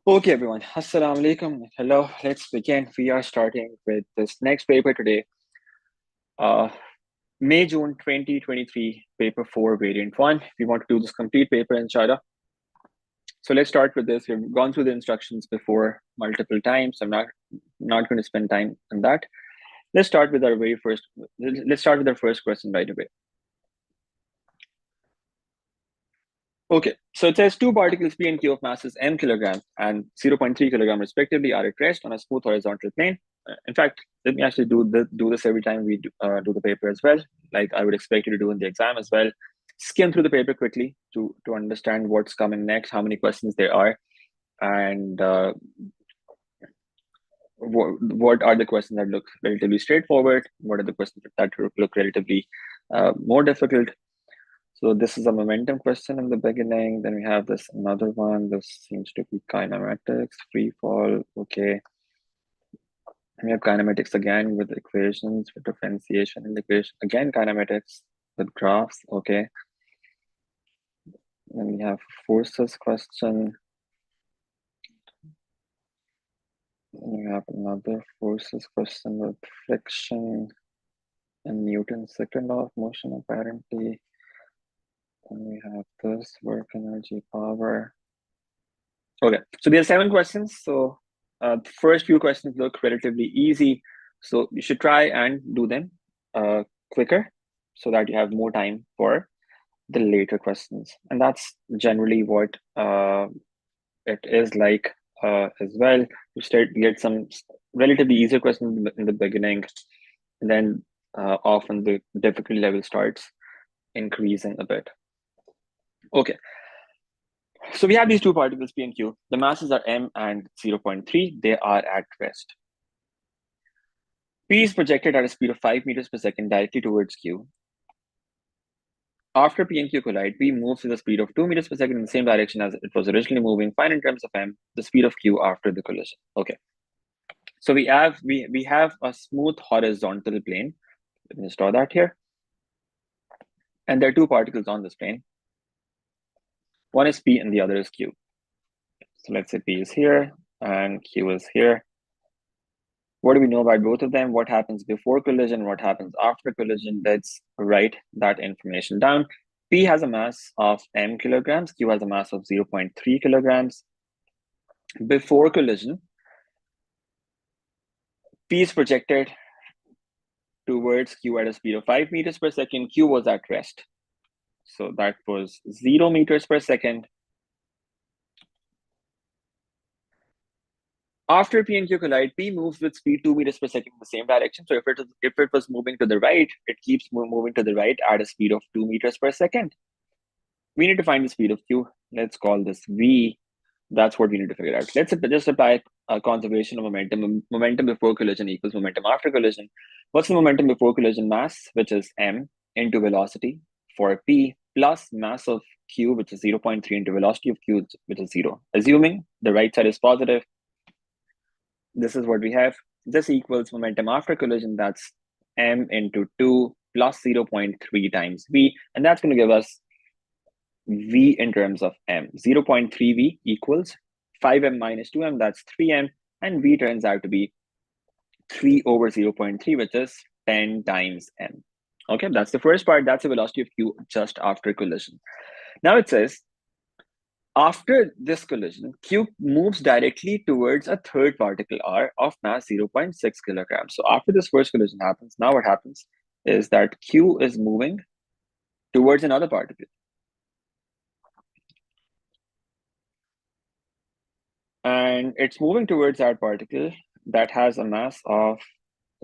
Okay, everyone. Assalamu alaikum. Hello. Let's begin. We are starting with this next paper today. Uh, May-June 2023, paper 4, variant 1. We want to do this complete paper, inshallah. So let's start with this. We've gone through the instructions before multiple times. I'm not going to spend time on that. Let's start with our let's start with our first question right away. Okay, so it says two particles P and Q of masses m kilogram and 0.3 kilogram respectively are at rest on a smooth horizontal plane. In fact, let me actually do this every time we do the paper as well, like I would expect you to do in the exam as well. Skim through the paper quickly to understand what's coming next, how many questions there are, and what are the questions that look relatively straightforward, what are the questions that look relatively more difficult. So this is a momentum question in the beginning. Then we have this another one. This seems to be kinematics, free fall. Okay. And we have kinematics again with equations, with differentiation integration. Again, kinematics with graphs. Okay. Then we have forces question. Then we have another forces question with friction and Newton's second law of motion apparently. And we have this work, energy, power. Okay, so there are 7 questions. So the first few questions look relatively easy. So you should try and do them quicker so that you have more time for the later questions. And that's generally what it is like as well. You get some relatively easier questions in the beginning, and then often the difficulty level starts increasing a bit. Okay. So we have these two particles, P and Q. The masses are m and 0.3. They are at rest. P is projected at a speed of 5 meters per second directly towards Q. After P and Q collide, P moves with a speed of 2 meters per second in the same direction as it was originally moving. Find in terms of m the speed of Q after the collision. Okay. So we have a smooth horizontal plane. Let me just draw that here. And there are two particles on this plane. One is P and the other is Q. So let's say P is here and Q is here. What do we know about both of them? What happens before collision? What happens after collision? Let's write that information down. P has a mass of m kilograms. Q has a mass of 0.3 kilograms. Before collision, P is projected towards Q at a speed of 5 meters per second. Q was at rest. So that was 0 meters per second. After P and Q collide, P moves with speed 2 meters per second in the same direction. So if it was moving to the right, it keeps moving to the right at a speed of 2 meters per second. We need to find the speed of Q. Let's call this V. That's what we need to figure out. Let's just apply a conservation of momentum. Momentum before collision equals momentum after collision. What's the momentum before collision? Mass, which is m, into velocity for P, plus mass of Q, which is 0.3, into velocity of Q, which is 0. Assuming the right side is positive, this is what we have. This equals momentum after collision. That's m into 2 plus 0.3 times v. And that's going to give us v in terms of m. 0.3v equals 5m minus 2m. That's 3m. And v turns out to be 3 over 0.3, which is 10 times m. Okay, that's the first part. That's the velocity of Q just after collision. Now it says, after this collision, Q moves directly towards a third particle R of mass 0.6 kilograms. So after this first collision happens, now what happens is that Q is moving towards another particle. And it's moving towards that particle that has a mass of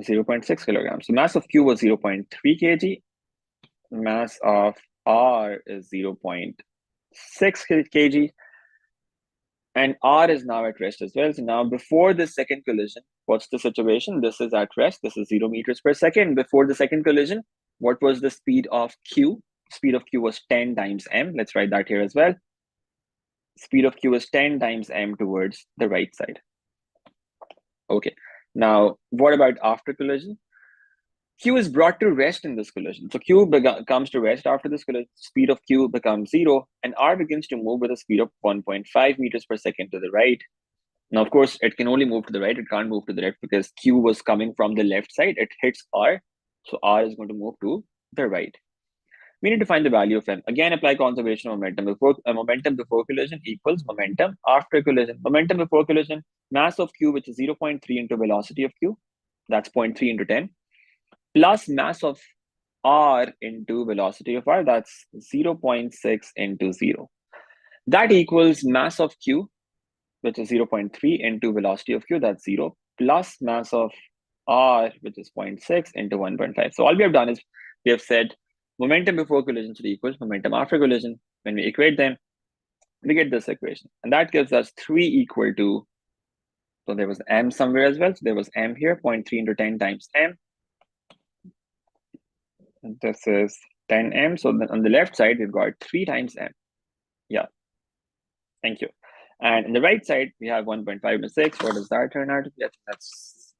0.6 kilograms. So mass of Q was 0.3 kg. Mass of R is 0.6 kg. And R is now at rest as well. So now before the second collision, what's the situation? This is at rest. This is 0 meters per second. Before the second collision, what was the speed of Q? Speed of Q was 10 times m. Let's write that here as well. Speed of Q is 10 times m towards the right side. Okay. Now, what about after collision? Q is brought to rest in this collision. So Q comes to rest after this collision. Speed of Q becomes 0, and R begins to move with a speed of 1.5 meters per second to the right. Now, of course, it can only move to the right. It can't move to the left because Q was coming from the left side. It hits R. So R is going to move to the right. We need to find the value of M. Again, apply conservation of momentum. Momentum before collision equals momentum after collision. Momentum before collision, mass of Q, which is 0.3 into velocity of Q. That's 0.3 into 10. Plus mass of R into velocity of R. That's 0.6 into 0. That equals mass of Q, which is 0.3 into velocity of Q, that's 0, plus mass of R, which is 0.6 into 1.5. So all we have done is we have said momentum before collision should equal momentum after collision. When we equate them, we get this equation. And that gives us 3 equal to, so there was M somewhere as well. So there was M here, 0.3 into 10 times M. And this is 10M. So on the left side, we've got 3 times M. Yeah, thank you. And on the right side, we have 1.5 into 6. What does that turn out to be? That's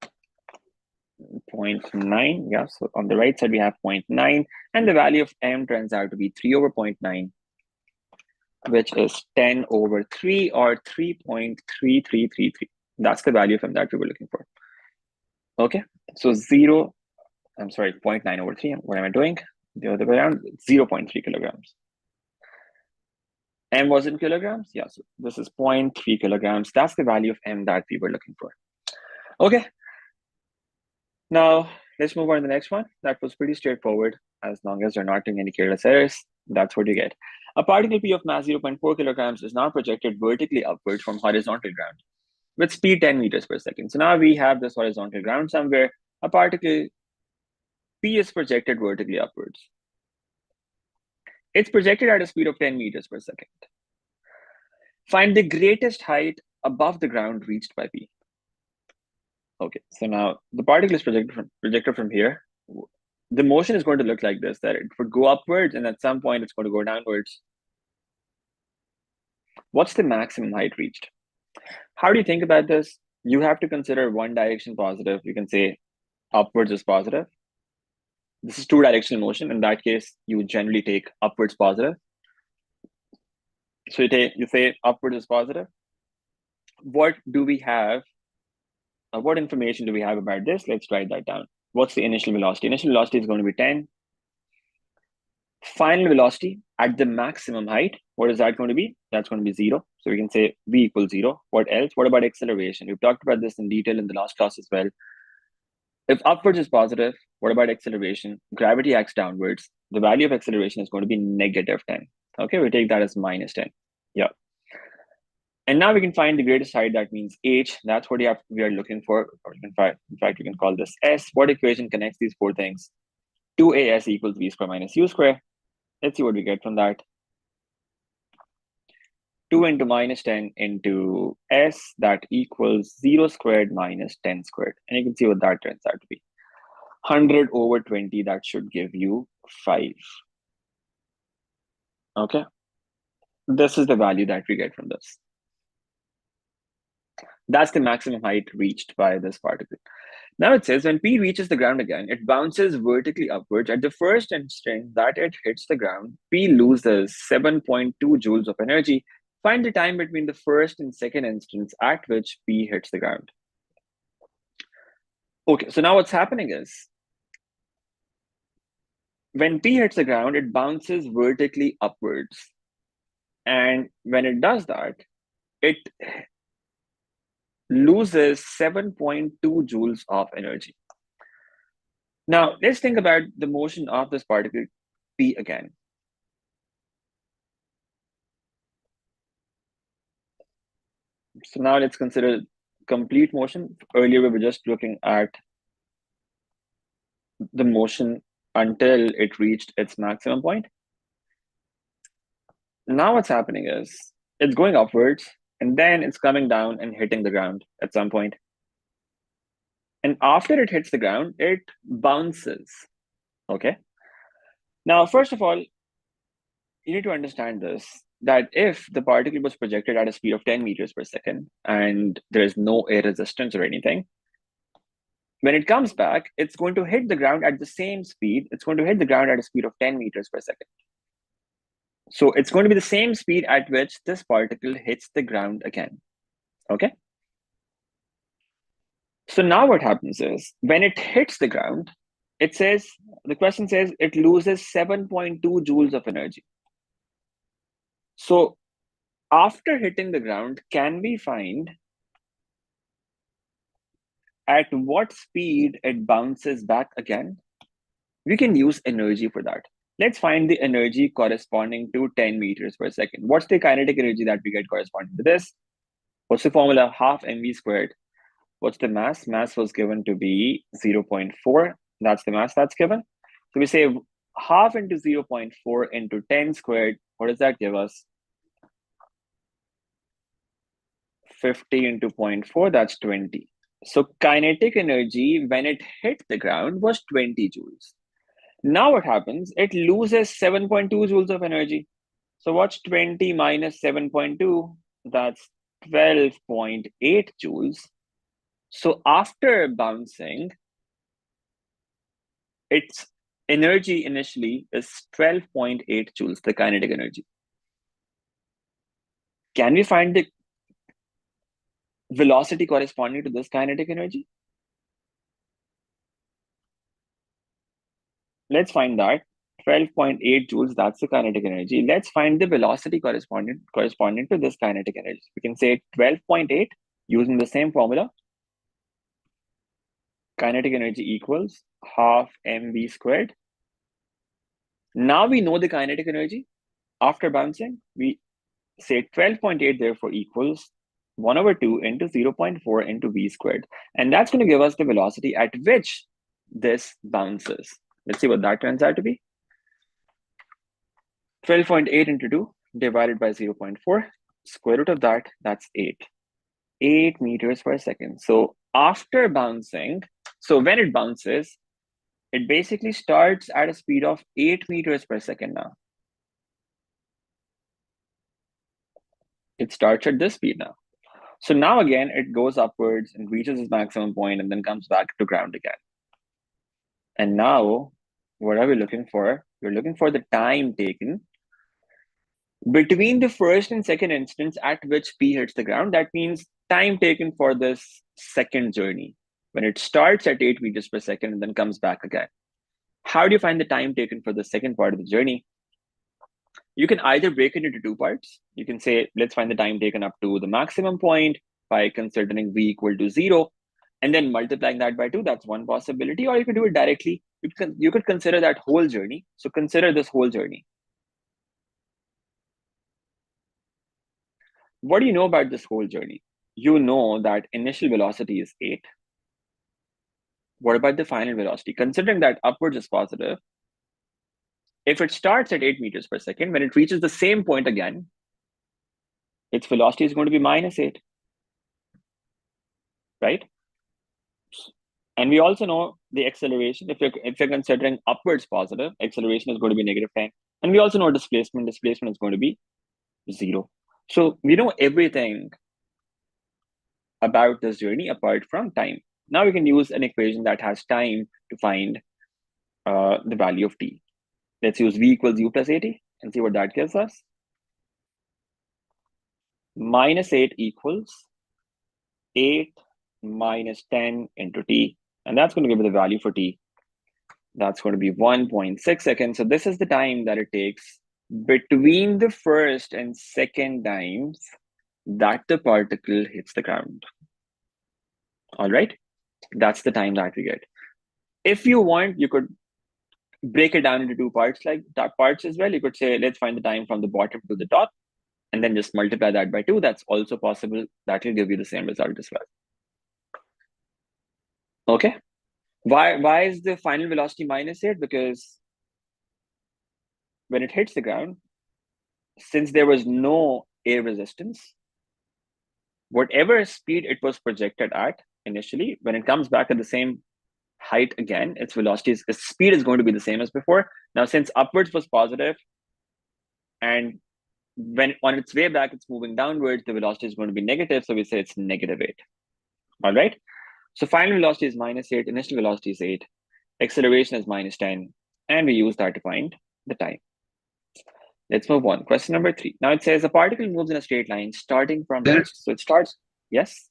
0.9. Yeah, so on the right side, we have 0.9. And the value of M turns out to be 3 over 0.9, which is 10 over 3 or 3.3333. That's the value of M that we were looking for. Okay, so 0.9 over 3. What am I doing? The other way around, 0.3 kilograms. M was in kilograms. Yeah, so this is 0.3 kilograms. That's the value of M that we were looking for. Okay. Now, let's move on to the next one. That was pretty straightforward. As long as you're not doing any careless errors, that's what you get. A particle P of mass 0.4 kilograms is now projected vertically upwards from horizontal ground with speed 10 meters per second. So now we have this horizontal ground somewhere. A particle P is projected vertically upwards. It's projected at a speed of 10 meters per second. Find the greatest height above the ground reached by P. Okay, so now the particle is projected from here. The motion is going to look like this, that it would go upwards and at some point it's going to go downwards. What's the maximum height reached? How do you think about this? You have to consider one direction positive. You can say upwards is positive. This is two directional motion. In that case, you would generally take upwards positive. So you say upwards is positive. What do we have? What information do we have about this? Let's write that down. What's the initial velocity? Initial velocity is going to be 10. Final velocity at the maximum height, what is that going to be? That's going to be 0. So we can say v equals 0. What else? What about acceleration? We've talked about this in detail in the last class as well. If upwards is positive, what about acceleration? Gravity acts downwards. The value of acceleration is going to be negative 10. Okay, we take that as minus 10. Yeah. And now we can find the greatest height. That means h. That's what we are looking for. Or in fact, we can call this s. What equation connects these four things? 2as equals v square minus u square. Let's see what we get from that. 2 into minus 10 into s, that equals 0 squared minus 10 squared. And you can see what that turns out to be. 100 over 20, that should give you 5. Okay. This is the value that we get from this. That's the maximum height reached by this particle. Now it says when P reaches the ground again, it bounces vertically upwards. At the first instant that it hits the ground, P loses 7.2 joules of energy. Find the time between the first and second instance at which P hits the ground. Okay, so now what's happening is, when P hits the ground, it bounces vertically upwards. And when it does that, it loses 7.2 joules of energy. Now, let's think about the motion of this particle P again. So now let's consider complete motion. Earlier, we were just looking at the motion until it reached its maximum point. Now what's happening is it's going upwards and then it's coming down and hitting the ground at some point. And after it hits the ground, it bounces. Okay. Now, first of all, you need to understand this, that if the particle was projected at a speed of 10 meters per second and there is no air resistance or anything, when it comes back, it's going to hit the ground at the same speed. It's going to hit the ground at a speed of 10 meters per second. So it's going to be the same speed at which this particle hits the ground again. Okay. So now what happens is when it hits the ground, the question says it loses 7.2 joules of energy. So after hitting the ground, can we find at what speed it bounces back again? We can use energy for that. Let's find the energy corresponding to 10 meters per second. What's the kinetic energy that we get corresponding to this? What's the formula? Half mv squared. What's the mass? Mass was given to be 0.4. That's the mass that's given. So we say half into 0.4 into 10 squared. What does that give us? 50 into 0.4, that's 20. So kinetic energy when it hit the ground was 20 joules. Now what happens? It loses 7.2 joules of energy. So what's 20 minus 7.2? That's 12.8 joules. So after bouncing, its energy initially is 12.8 joules, the kinetic energy. Can we find the velocity corresponding to this kinetic energy? Let's find that. 12.8 joules, that's the kinetic energy. Let's find the velocity corresponding to this kinetic energy. We can say 12.8 using the same formula. Kinetic energy equals half mv squared. Now we know the kinetic energy. After bouncing, we say 12.8 therefore equals 1 over 2 into 0.4 into v squared. And that's going to give us the velocity at which this bounces. Let's see what that turns out to be. 12.8 into 2 divided by 0.4, square root of that, that's 8. 8 meters per second. So after bouncing, so when it bounces, it basically starts at a speed of 8 meters per second now. It starts at this speed now. So now again, it goes upwards and reaches its maximum point and then comes back to ground again. And now, what are we looking for? We're looking for the time taken between the first and second instance at which P hits the ground. That means time taken for this second journey, when it starts at 8 meters per second and then comes back again. How do you find the time taken for the second part of the journey? You can either break it into two parts. You can say, let's find the time taken up to the maximum point by considering v equal to 0, and then multiplying that by 2. That's one possibility. Or you could do it directly. You could consider that whole journey. So consider this whole journey. What do you know about this whole journey? You know that initial velocity is 8. What about the final velocity? Considering that upwards is positive, if it starts at 8 meters per second, when it reaches the same point again, its velocity is going to be minus 8, right? And we also know the acceleration. If you're considering upwards positive, acceleration is going to be negative 10. And we also know displacement. Displacement is going to be 0. So we know everything about this journey apart from time. Now we can use an equation that has time to find the value of t. Let's use v equals u plus at and see what that gives us. Minus 8 equals 8 minus 10 into t. And that's going to give me the value for t. That's going to be 1.6 seconds. So this is the time that it takes between the first and second times that the particle hits the ground. All right, that's the time that we get. If you want, you could break it down into two parts, like that parts as well. You could say, let's find the time from the bottom to the top, and then just multiply that by 2. That's also possible. That will give you the same result as well. Okay. Why is the final velocity minus 8? Because when it hits the ground, since there was no air resistance, whatever speed it was projected at initially, when it comes back at the same height again, its speed is going to be the same as before. Now, since upwards was positive, and when on its way back, it's moving downwards, the velocity is going to be negative. So we say it's negative 8. All right. So final velocity is minus 8, initial velocity is 8, acceleration is minus 10, and we use that to find the time. Let's move on. Question number 3. Now it says a particle moves in a straight line starting from rest. So it starts, yes?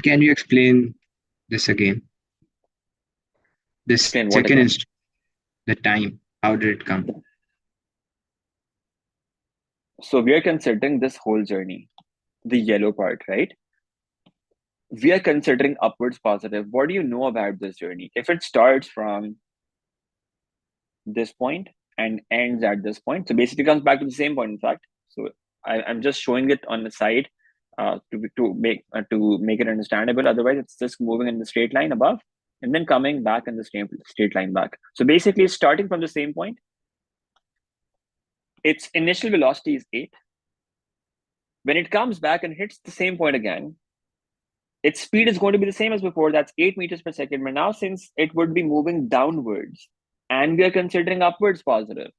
Can you explain This again. This Explain what second again? inst the time. How did it come? So we are considering this whole journey, the yellow part, right? We are considering upwards positive. What do you know about this journey? If it starts from this point and ends at this point, so basically comes back to the same point, in fact. So I'm just showing it on the side to make it understandable. Otherwise, it's just moving in the straight line above and then coming back in the same straight line back. So basically, starting from the same point, its initial velocity is 8. When it comes back and hits the same point again, its speed is going to be the same as before. That's 8 meters per second. But now, since it would be moving downwards and we are considering upwards positive,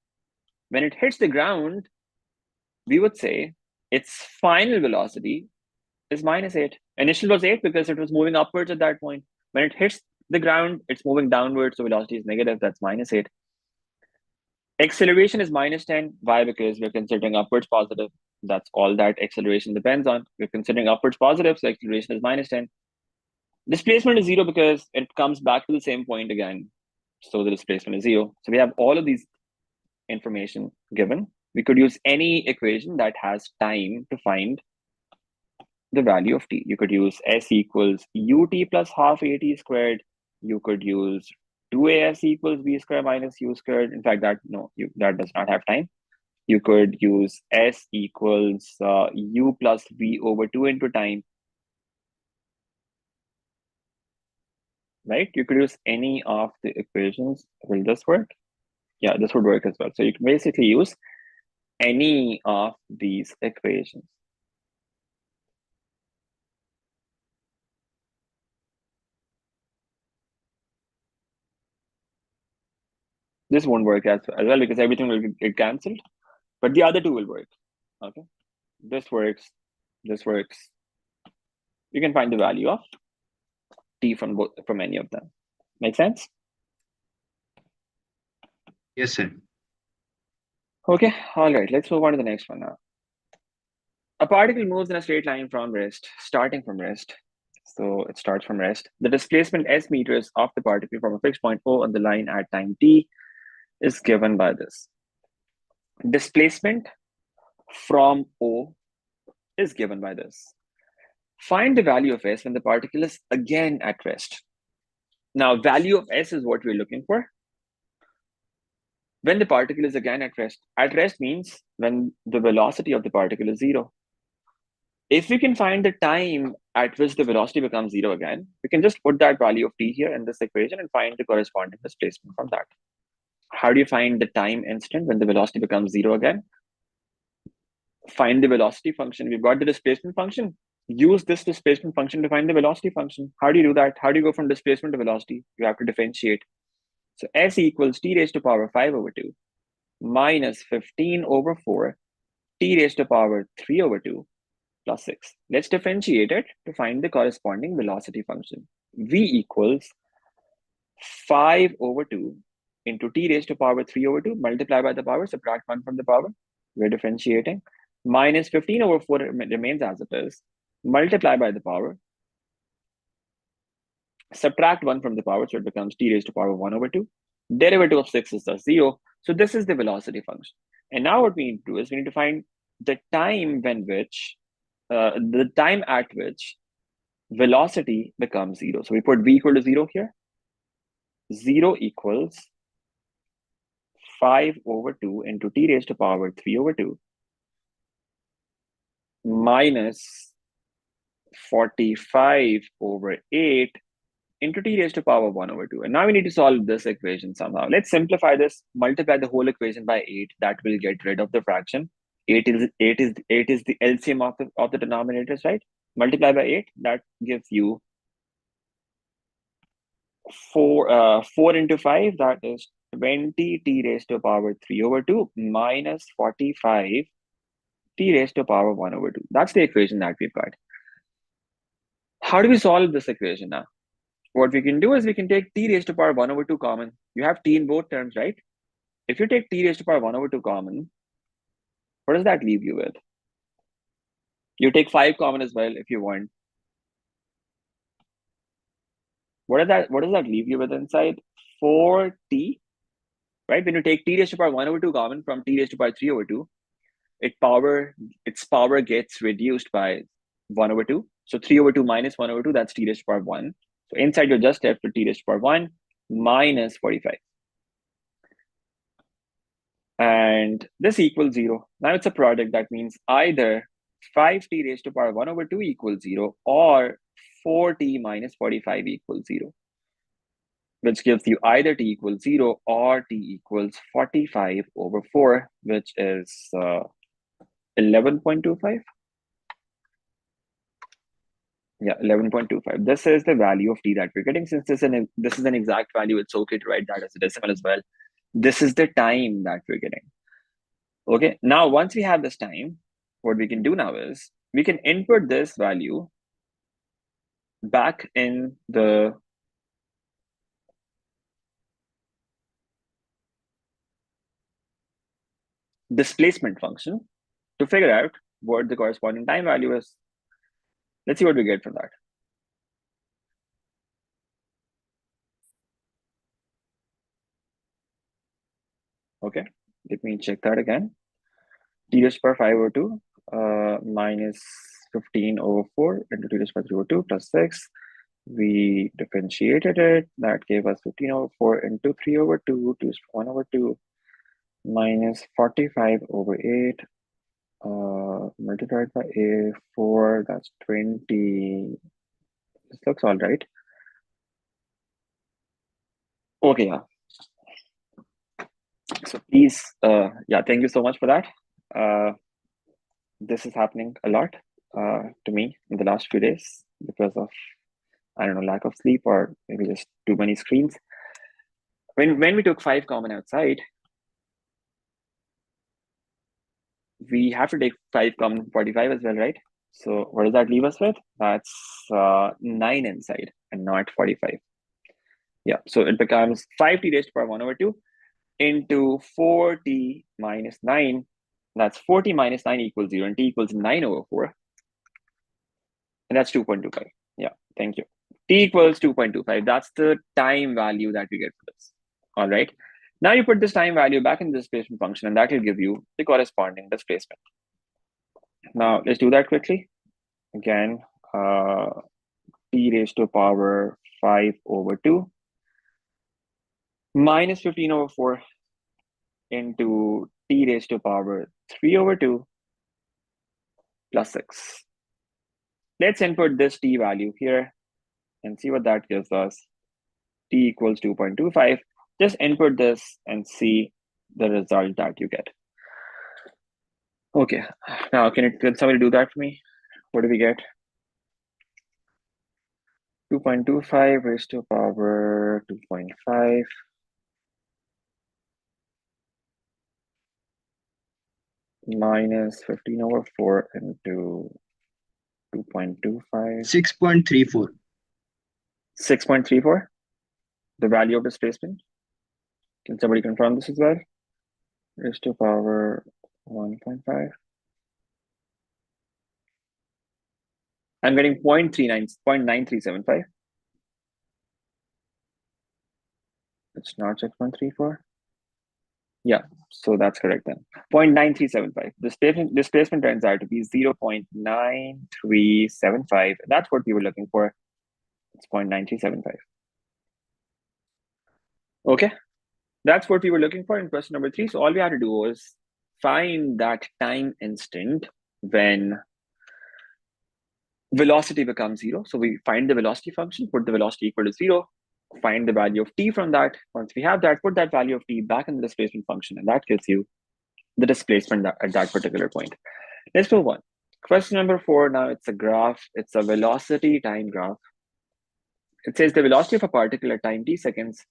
when it hits the ground, we would say its final velocity is -8. Initial was 8 because it was moving upwards at that point. When it hits the ground, it's moving downwards, so velocity is negative. That's -8. Acceleration is -10. Why? Because we're considering upwards positive. That's all that acceleration depends on. We're considering upwards positive, so acceleration is -10. Displacement is 0 because it comes back to the same point again. So the displacement is 0. So we have all of these information given. We could use any equation that has time to find the value of t. You could use s equals ut plus half at squared. You could use 2as equals b squared minus u squared. In fact, that does not have time. You could use s equals u plus v over 2 into time. Right? You could use any of the equations. Will this work? Yeah, this would work as well. So you can basically use any of these equations. This won't work as well because everything will get cancelled, but the other two will work. Okay, this works, this works. You can find the value of t from any of them. Make sense? Yes, sir. Okay, all right. Let's move on to the next one now. A particle moves in a straight line from rest, starting from rest. So it starts from rest. The displacement s meters of the particle from a fixed point O on the line at time t is given by this. Displacement from O is given by this. Find the value of s when the particle is again at rest. Now, value of s is what we're looking for. When the particle is again at rest means when the velocity of the particle is 0. If we can find the time at which the velocity becomes 0 again, we can just put that value of t here in this equation and find the corresponding displacement from that. How do you find the time instant when the velocity becomes 0 again? Find the velocity function. We've got the displacement function. Use this displacement function to find the velocity function. How do you do that? How do you go from displacement to velocity? You have to differentiate. So s equals t raised to power 5 over 2 minus 15 over 4 t raised to power 3 over 2 plus 6. Let's differentiate it to find the corresponding velocity function. V equals 5 over 2 into t raised to power 3 over 2, multiply by the power, subtract 1 from the power. We're differentiating. Minus 15 over 4 remains as it is. Multiply by the power. Subtract 1 from the power, so it becomes t raised to power 1 over 2. Derivative of 6 is thus 0. So this is the velocity function. And now what we need to do is we need to find the time at which velocity becomes 0. So we put v equal to 0 here. 0 equals 5 over 2 into t raised to power 3 over 2 minus 45 over 8 into t raised to power 1 over 2. And now we need to solve this equation somehow. Let's simplify this, multiply the whole equation by 8. That will get rid of the fraction. 8 is the LCM of the denominators, right? Multiply by 8, that gives you 4 into 5, that is 20 t raised to power 3 over 2 minus 45 t raised to power 1 over 2. That's the equation that we've got. How do we solve this equation now? What we can do is we can take t raised to power 1 over 2 common. You have t in both terms, right? If you take t raised to power 1 over 2 common, what does that leave you with? You take 5 common as well if you want. What does that leave you with inside? 4t, right? When you take t raised to power 1 over 2 common from t raised to power 3 over 2, its power gets reduced by 1 over 2. So 3 over 2 minus 1 over 2, that's t raised to power 1. So inside you're just left with t raised to power 1 minus 45. And this equals 0. Now it's a product. That means either 5t raised to power 1 over 2 equals 0 or 4t minus 45 equals 0, which gives you either t equals 0 or t equals 45 over 4, which is 11.25. Yeah, 11.25. This is the value of t that we're getting. Since this is an exact value, it's okay to write that as a decimal as well. This is the time that we're getting. Okay, now once we have this time, what we can do now is we can input this value back in the displacement function to figure out what the corresponding time value is. Let's see what we get from that. Okay, let me check that again. T raised to power 5 over 2 minus 15 over 4 into t raised to power 3 over 2 plus 6. We differentiated it. That gave us 15 over 4 into 3 over 2 to 1 over 2 minus 45 over 8 multiplied by a4. That's 20. This looks all right. Okay, yeah. So please, yeah, thank you so much for that. This is happening a lot to me in the last few days because of, I don't know, lack of sleep or maybe just too many screens. When we took 5 common outside, we have to take 5 common 45 as well, right? So what does that leave us with? That's 9 inside and not 45. Yeah, so it becomes 5t raised to power 1 over 2 into 4t minus 9. That's 4t minus 9 equals 0, and t equals 9 over 4. And that's 2.25. Yeah, thank you. T equals 2.25. That's the time value that we get for this. All right. Now you put this time value back in the displacement function, and that will give you the corresponding displacement. Now let's do that quickly. Again, t raised to power 5 over 2 minus 15 over 4 into t raised to power 3 over 2 plus 6. Let's input this t value here and see what that gives us. T equals 2.25. Just input this and see the result that you get. Okay, now can somebody do that for me? What do we get? 2.25 raised to power 2.5 minus 15 over 4 into 2.25. 6.34. 6.34, the value of displacement. Can somebody confirm this as well? Raised to power 1.5. I'm getting 0.9375. It's not 6.34. Yeah, so that's correct then. 0.9375. Displacement turns out to be 0.9375. That's what we were looking for. It's 0.9375. Okay, that's what we were looking for in question number 3. So all we had to do was find that time instant when velocity becomes 0. So we find the velocity function, put the velocity equal to 0, find the value of t from that. Once we have that, put that value of t back in the displacement function, and that gives you the displacement at that particular point. Let's move on. Question number 4, now it's a graph. It's a velocity time graph. It says the velocity of a particle at time t seconds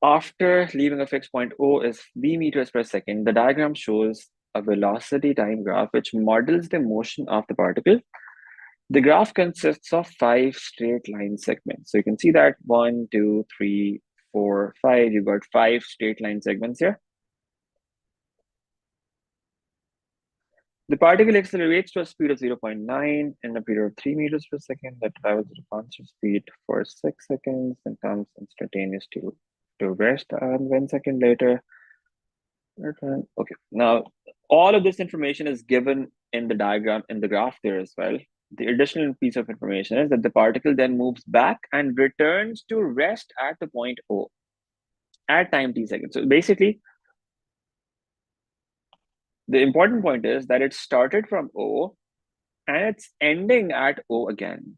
after leaving a fixed point O is v meters per second. The diagram shows a velocity time graph which models the motion of the particle. The graph consists of 5 straight line segments. So you can see that 1, 2, 3, 4, 5. You've got 5 straight line segments here. The particle accelerates to a speed of 0.9 in a period of 3 meters per second that travels at a constant speed for 6 seconds and comes instantaneous to rest, and 1 second later. Okay, now all of this information is given in the diagram, in the graph there as well. The additional piece of information is that the particle then moves back and returns to rest at the point O at time t seconds. So basically, the important point is that it started from O and it's ending at O again.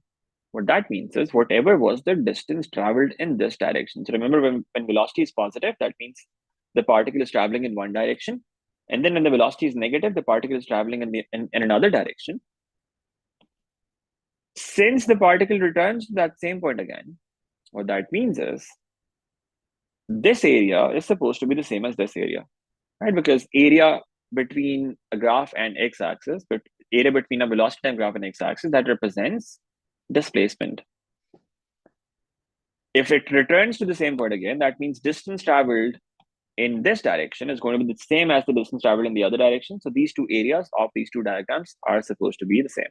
What that means is whatever was the distance traveled in this direction. So remember, when velocity is positive, that means the particle is traveling in one direction. And then when the velocity is negative, the particle is traveling in another direction. Since the particle returns to that same point again, what that means is this area is supposed to be the same as this area, right? Because area between a graph and x-axis, but area between a velocity time graph and x-axis, that represents displacement. If it returns to the same point again, that means distance traveled in this direction is going to be the same as the distance traveled in the other direction. So these two areas of these two diagrams are supposed to be the same.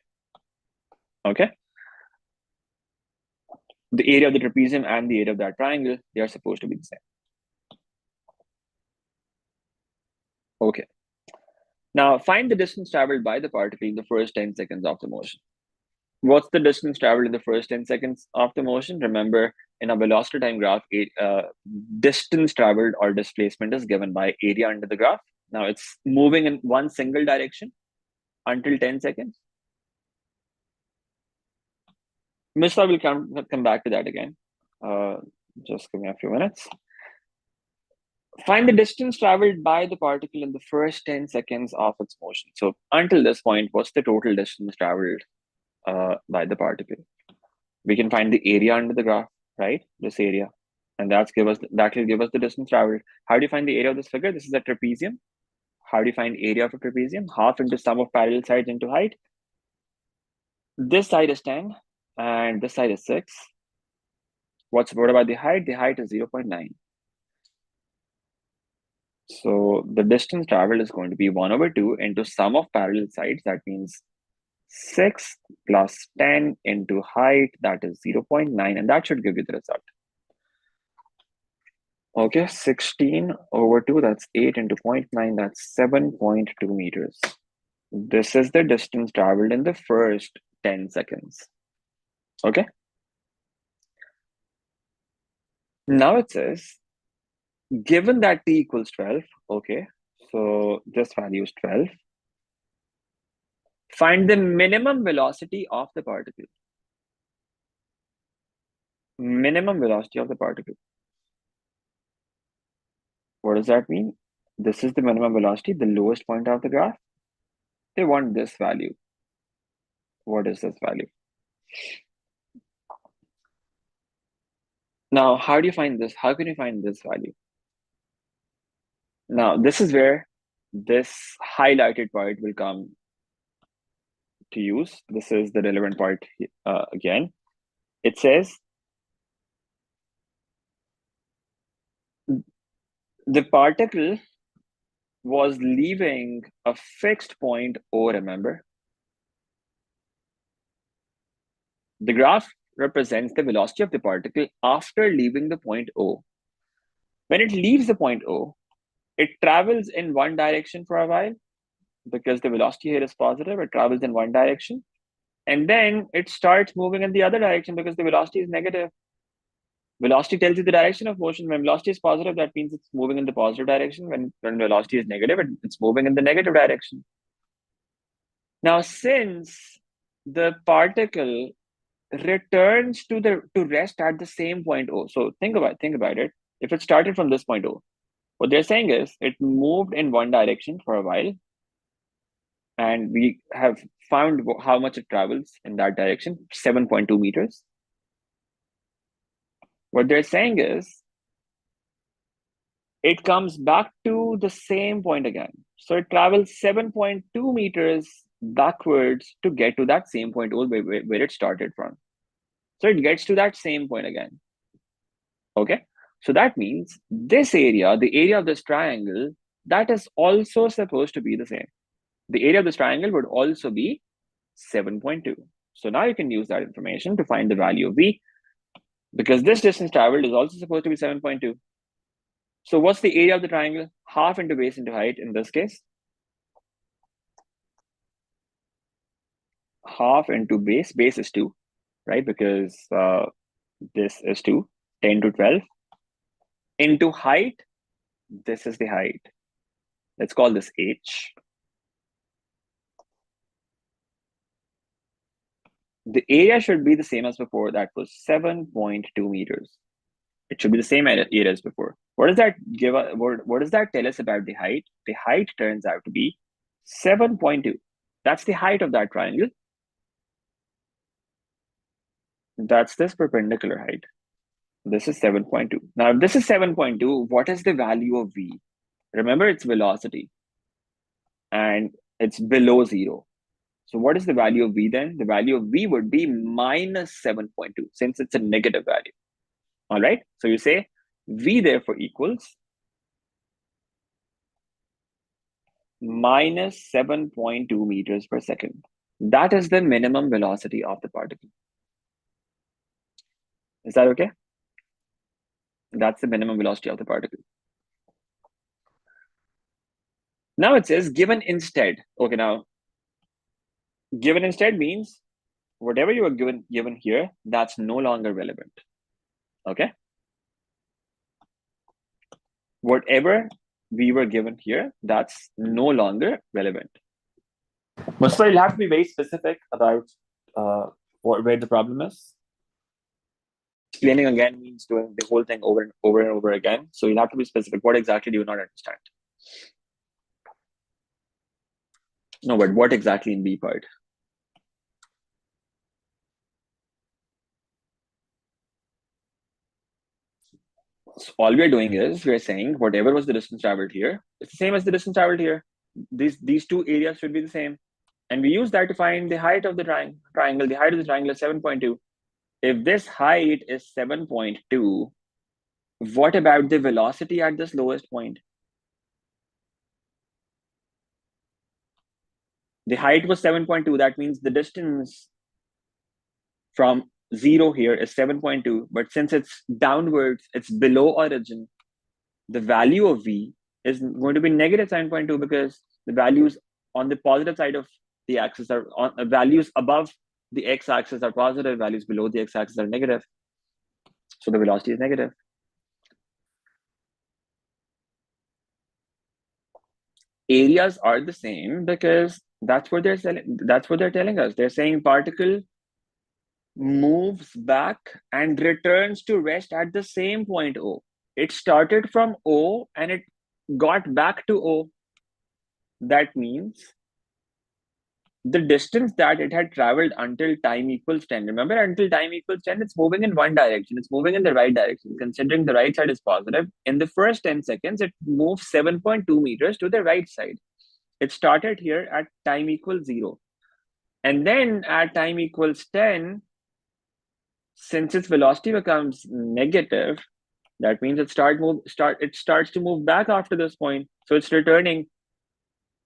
Okay. The area of the trapezium and the area of that triangle, they are supposed to be the same. Okay. Now find the distance traveled by the particle in the first 10 seconds of the motion. What's the distance traveled in the first 10 seconds of the motion? Remember, in a velocity time graph, distance traveled or displacement is given by area under the graph. Now it's moving in one single direction until 10 seconds. Mishra will come back to that again. Just give me a few minutes. Find the distance traveled by the particle in the first 10 seconds of its motion. So until this point, what's the total distance traveled by the particle? We can find the area under the graph, right? This area. And that will give us the distance traveled. How do you find the area of this figure? This is a trapezium. How do you find area of a trapezium? Half into sum of parallel sides into height. This side is 10 and this side is 6. What about the height? The height is 0.9. So the distance traveled is going to be 1/2 into sum of parallel sides. That means 6 plus 10 into height, that is 0.9, and that should give you the result. Okay, 16/2, that's 8 into 0.9, that's 7.2 meters. This is the distance traveled in the first 10 seconds. Okay. Now it says, given that t equals 12, okay, so this value is 12. Find the minimum velocity of the particle. Minimum velocity of the particle. What does that mean? This is the minimum velocity, the lowest point of the graph. They want this value. What is this value? Now, how do you find this? How can you find this value? Now, this is where this highlighted part will come to use. This is the relevant part again. It says the particle was leaving a fixed point O, remember? The graph represents the velocity of the particle after leaving the point O. When it leaves the point O, it travels in one direction for a while because the velocity here is positive. It travels in one direction. And then it starts moving in the other direction because the velocity is negative. Velocity tells you the direction of motion. When velocity is positive, that means it's moving in the positive direction. When velocity is negative, it's moving in the negative direction. Now, since the particle returns to rest at the same point O, so think about it. If it started from this point O, what they're saying is it moved in one direction for a while, and we have found how much it travels in that direction, 7.2 meters. What they're saying is it comes back to the same point again. So it travels 7.2 meters backwards to get to that same point where it started from. So it gets to that same point again. Okay. So that means this area, the area of this triangle, that is also supposed to be the same. the area of this triangle would also be 7.2. So now you can use that information to find the value of V, because this distance traveled is also supposed to be 7.2. So what's the area of the triangle? Half into base into height in this case. Half into base is 2, right? Because this is 2, 10 to 12. Into height, this is the height. Let's call this H. The area should be the same as before. That was 7.2 meters. It should be the same area as before. What does that give us? What does that tell us about the height? The height turns out to be 7.2. That's the height of that triangle. That's this perpendicular height. This is 7.2. Now, if this is 7.2, what is the value of V? Remember, it's velocity. And it's below 0. So what is the value of V then? The value of V would be minus 7.2, since it's a negative value. All right. So you say V therefore equals minus 7.2 meters per second. That is the minimum velocity of the particle. Is that okay? That's the minimum velocity of the particle. Now it says given instead. Okay, now given instead means whatever you were given here, that's no longer relevant. Okay? Whatever we were given here, that's no longer relevant. But so you'll have to be very specific about where the problem is. Explaining again means doing the whole thing over and over again. So you'll have to be specific. What exactly do you not understand? No, but what exactly in B part? So all we're doing is we're saying whatever was the distance traveled here, it's the same as the distance traveled here. These two areas should be the same. And we use that to find the height of the triangle. The height of the triangle is 7.2. If this height is 7.2, what about the velocity at this lowest point? The height was 7.2. That means the distance from 0 here is 7.2. But since it's downwards, it's below origin, the value of V is going to be negative 7.2, because the values on the positive side of the axis are values above the x-axis are positive, values below the x-axis are negative. So the velocity is negative. Areas are the same because that's what they're telling us. They're saying particle moves back and returns to rest at the same point O. It started from O and it got back to O. That means the distance that it had traveled until time equals 10. Remember, until time equals 10, it's moving in one direction. It's moving in the right direction. Considering the right side is positive, in the first 10 seconds, it moves 7.2 meters to the right side. It started here at time equals 0. And then at time equals 10, since its velocity becomes negative, that means it starts to move back after this point. So it's returning.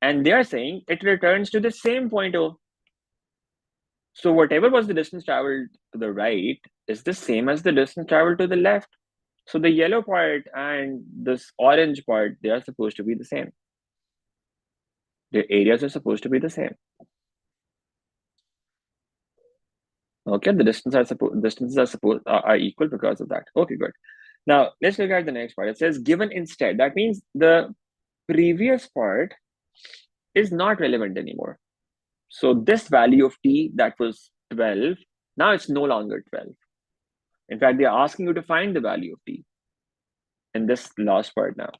And they're saying it returns to the same point O. So whatever was the distance traveled to the right is the same as the distance traveled to the left. So the yellow part and this orange part, they are supposed to be the same. The areas are supposed to be the same. Okay, the distances are equal because of that. Okay, good. Now let's look at the next part. It says given instead. That means the previous part is not relevant anymore. So this value of t that was 12, now it's no longer 12. In fact, they're asking you to find the value of t in this last part now.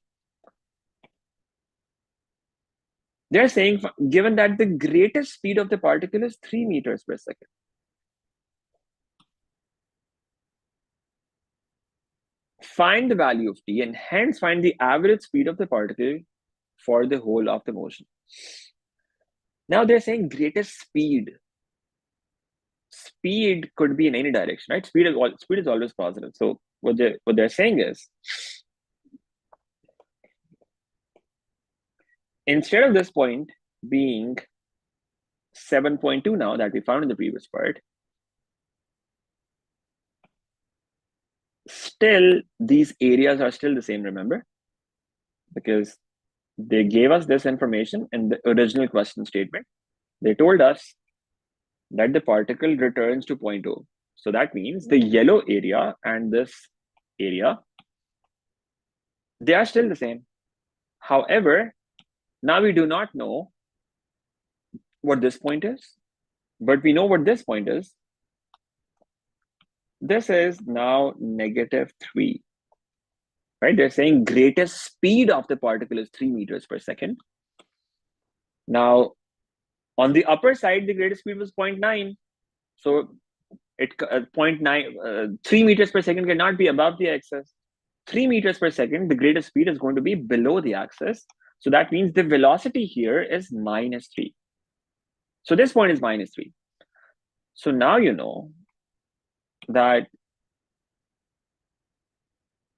They're saying, given that the greatest speed of the particle is 3 meters per second, find the value of t and hence find the average speed of the particle for the whole of the motion. Now they're saying greatest speed. Speed could be in any direction, right? Speed is always positive. So what they're saying is, instead of this point, being 7.2 now that we found in the previous part, still these areas are still the same, remember? Because they gave us this information in the original question statement. They told us that the particle returns to 0.0. So that means the yellow area and this area, they are still the same. However, now we do not know what this point is, but we know what this point is. This is now -3, right? They're saying greatest speed of the particle is 3 meters per second. Now, on the upper side, the greatest speed was 0.9. So it 0.9, 3 meters per second cannot be above the axis. 3 meters per second, the greatest speed is going to be below the axis. So that means the velocity here is -3. So this point is -3. So now you know that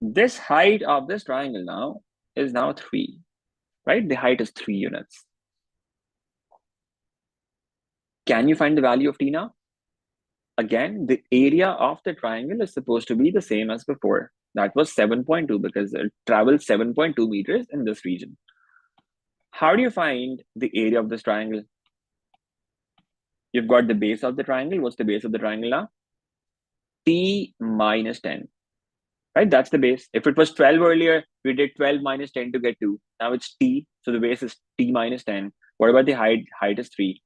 this height of this triangle now is now 3, right? The height is 3 units. Can you find the value of t now? Again, the area of the triangle is supposed to be the same as before. That was 7.2 because it traveled 7.2 meters in this region. How do you find the area of this triangle? You've got the base of the triangle. What's the base of the triangle now? T minus 10, right? That's the base. If it was 12 earlier, we did 12 minus 10 to get 2. Now it's T, so the base is T minus 10. What about the height? Height is 3.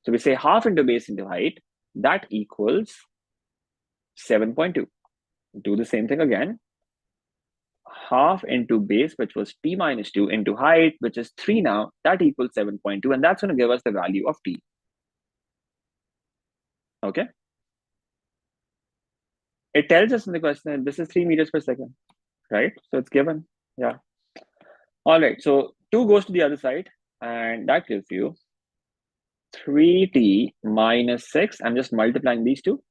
So we say half into base into height. That equals 7.2. Do the same thing again. Half into base, which was T minus 2, into height, which is 3 now. That equals 7.2. And that's going to give us the value of T. Okay. It tells us in the question that this is 3 meters per second, right? So it's given. Yeah. All right. So 2 goes to the other side, and that gives you 3t minus 6. I'm just multiplying these two.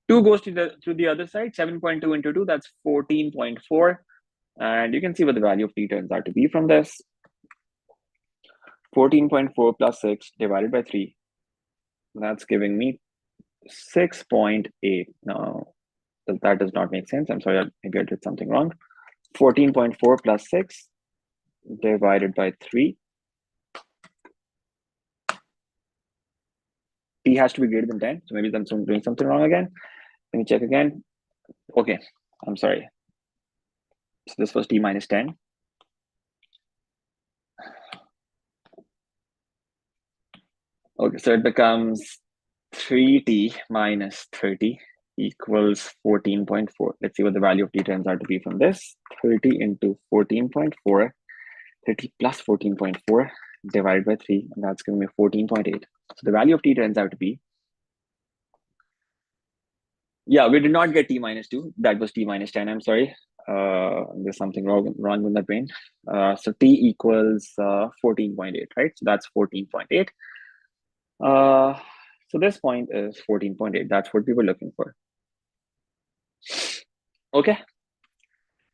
2 goes to the other side. 7.2 into 2, that's 14.4. And you can see what the value of t turns out to be from this. 14.4 plus 6 divided by 3. That's giving me 6.8. Now, that does not make sense. I'm sorry, maybe I did something wrong. 14.4 plus 6 divided by 3. T has to be greater than 10. So maybe I'm doing something wrong again. Let me check again. Okay, I'm sorry. So this was T minus 10. Okay, so it becomes 3t minus 30 equals 14.4. Let's see what the value of t turns out to be from this. 30 into 14.4, 30 plus 14.4 divided by 3, and that's giving me 14.8. So the value of t turns out to be, yeah, we did not get t minus 2. That was t minus 10. I'm sorry. There's something wrong with that brain. So t equals 14.8, right? So that's 14.8. So this point is 14.8. That's what we were looking for. Okay.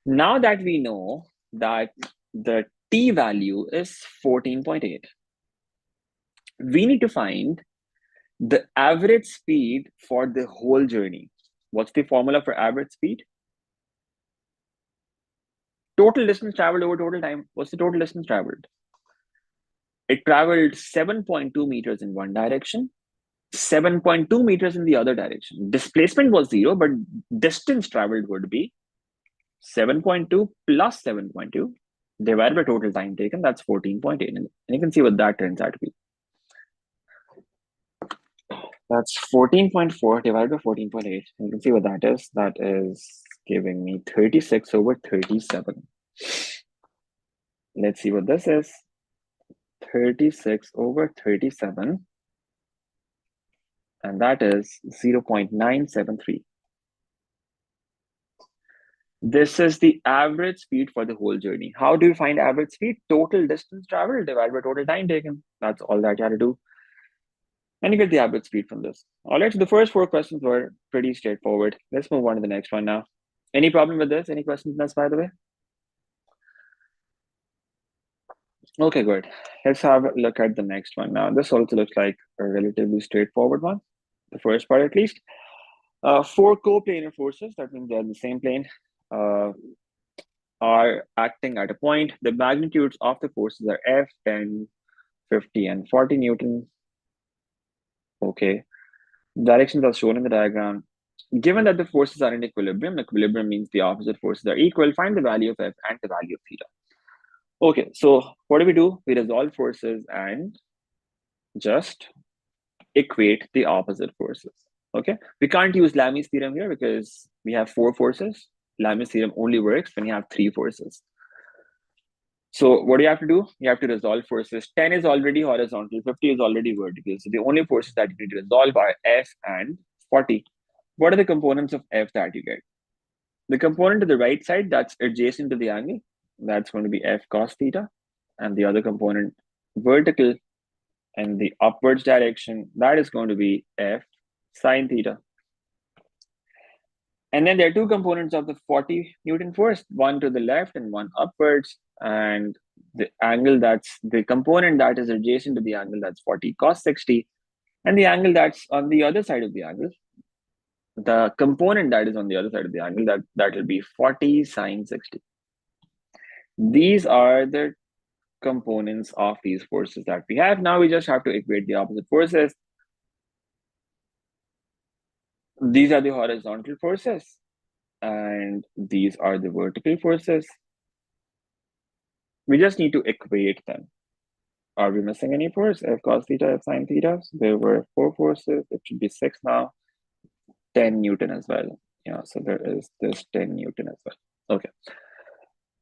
Now that we know that the t value is 14.8, we need to find the average speed for the whole journey. What's the formula for average speed? Total distance traveled over total time. What's the total distance traveled? It traveled 7.2 meters in one direction, 7.2 meters in the other direction. Displacement was 0, but distance traveled would be 7.2 plus 7.2 divided by total time taken. That's 14.8. And you can see what that turns out to be. That's 14.4 divided by 14.8. You can see what that is. That is giving me 36 over 37. Let's see what this is. 36 over 37. And that is 0.973. This is the average speed for the whole journey. How do you find average speed? Total distance traveled divided by total time taken. That's all that you have to do. And you get the average speed from this. All right, so the first 4 questions were pretty straightforward. Let's move on to the next one now. Any problem with this? Any questions, by the way? Okay, good. Let's have a look at the next one. Now, this also looks like a relatively straightforward one, the first part at least. Four coplanar forces, that means they're in the same plane, are acting at a point. The magnitudes of the forces are F, 10, 50, and 40 Newton. Okay. Directions are shown in the diagram. Given that the forces are in equilibrium, equilibrium means the opposite forces are equal, find the value of F and the value of theta. Okay, so what do? We resolve forces and just equate the opposite forces. Okay, we can't use Lami's theorem here because we have four forces. Lami's theorem only works when you have three forces. So what do you have to do? You have to resolve forces. 10 is already horizontal, 50 is already vertical. So the only forces that you need to resolve are F and 40. What are the components of F that you get? The component to the right side that's adjacent to the angle, that's going to be F cos theta. And the other component vertical and the upwards direction, that is going to be F sine theta. And then there are two components of the 40 Newton force, one to the left and one upwards. And the angle that's the component that is adjacent to the angle, that's 40 cos 60. And the angle that's on the other side of the angle, the component that is on the other side of the angle, that will be 40 sine 60. These are the components of these forces that we have. Now we just have to equate the opposite forces. These are the horizontal forces, and these are the vertical forces. We just need to equate them. Are we missing any force? F cos theta, F sine theta. So there were four forces. It should be 6 now. 10 Newton as well. Yeah, so there is this 10 Newton as well. Okay.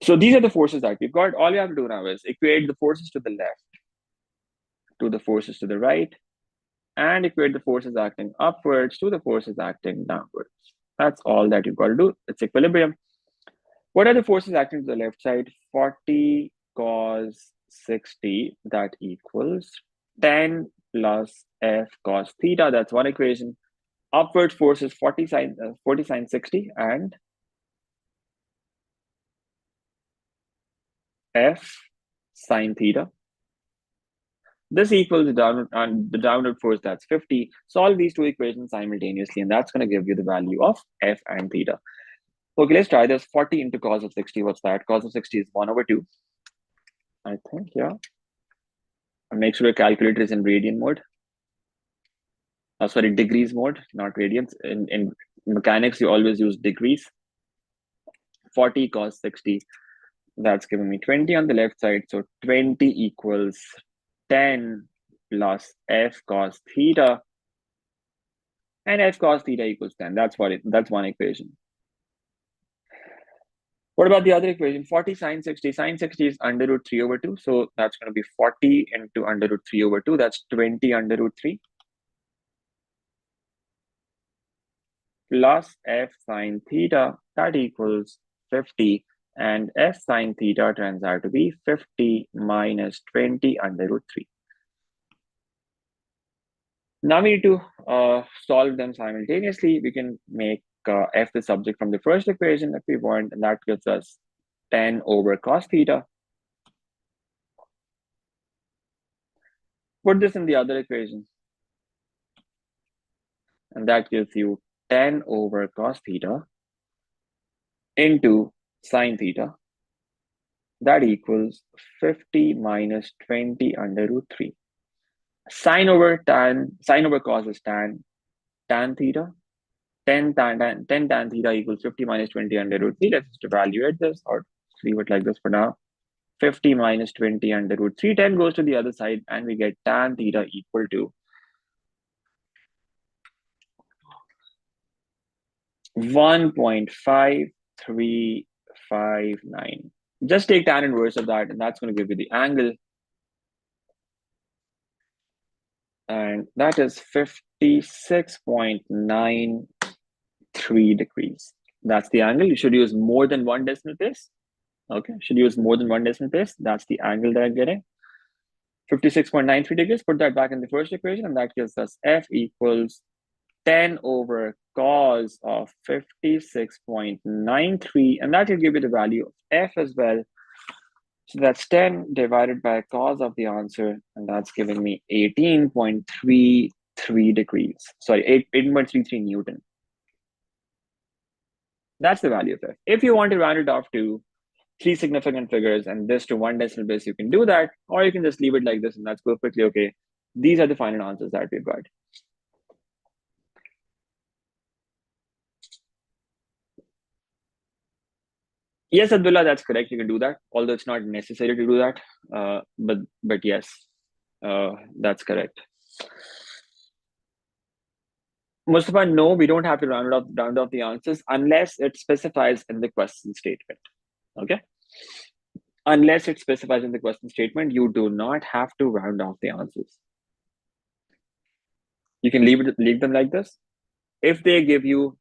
So these are the forces that we've got. All you have to do now is equate the forces to the left to the forces to the right, and equate the forces acting upwards to the forces acting downwards. That's all that you've got to do. It's equilibrium. What are the forces acting to the left side? 40 cos 60, that equals 10 plus F cos theta. That's one equation. Upward force is 40 sine 60 and F sine theta. This equals the downward force, that's 50. Solve these two equations simultaneously, and that's going to give you the value of F and theta. Okay, let's try this. 40 into cos of 60. What's that? Cos of 60 is 1/2. I think, yeah. And make sure your calculator is in radian mode. Sorry, degrees mode, not radians. In mechanics, you always use degrees. 40 cos 60. That's giving me 20 on the left side. So 20 equals 10 plus F cos theta. And F cos theta equals 10. That's one equation. What about the other equation? 40 sine 60. Sine 60 is under root 3/2. So that's going to be 40 into under root 3/2. That's 20 under root 3. Plus F sine theta, that equals 50. And F sine theta turns out to be 50 minus 20 under root 3. Now we need to solve them simultaneously. We can make F the subject from the first equation if we want, and that gives us 10 over cos theta. Put this in the other equation, and that gives you 10 over cos theta into sine theta. That equals 50 minus 20 under root 3. Sine over cos is tan theta. 10 tan theta equals 50 minus 20 under root 3. Let's just evaluate this or leave it like this for now. 50 minus 20 under root 3. 10 goes to the other side, and we get tan theta equal to 1.5359. Just take tan inverse of that, and that's going to give you the angle. And that is 56.93 degrees. That's the angle. You should use more than one decimal place. Okay, should use more than one decimal place. That's the angle that I'm getting. 56.93 degrees. Put that back in the first equation, and that gives us F equals 10 over cos of 56.93, and that will give you the value of F as well. So that's 10 divided by cos of the answer, and that's giving me 18.33 degrees. Sorry, 18.33 Newton. That's the value of F. If you want to round it off to 3 significant figures and this to 1 decimal place, you can do that, or you can just leave it like this, and that's perfectly okay. These are the final answers that we've got. Yes, Abdullah, that's correct. You can do that, although it's not necessary to do that. But yes, that's correct. Mustafa, no, we don't have to round off the answers unless it specifies in the question statement. Okay. Unless it specifies in the question statement, you do not have to round off the answers. You can leave them like this. If they give you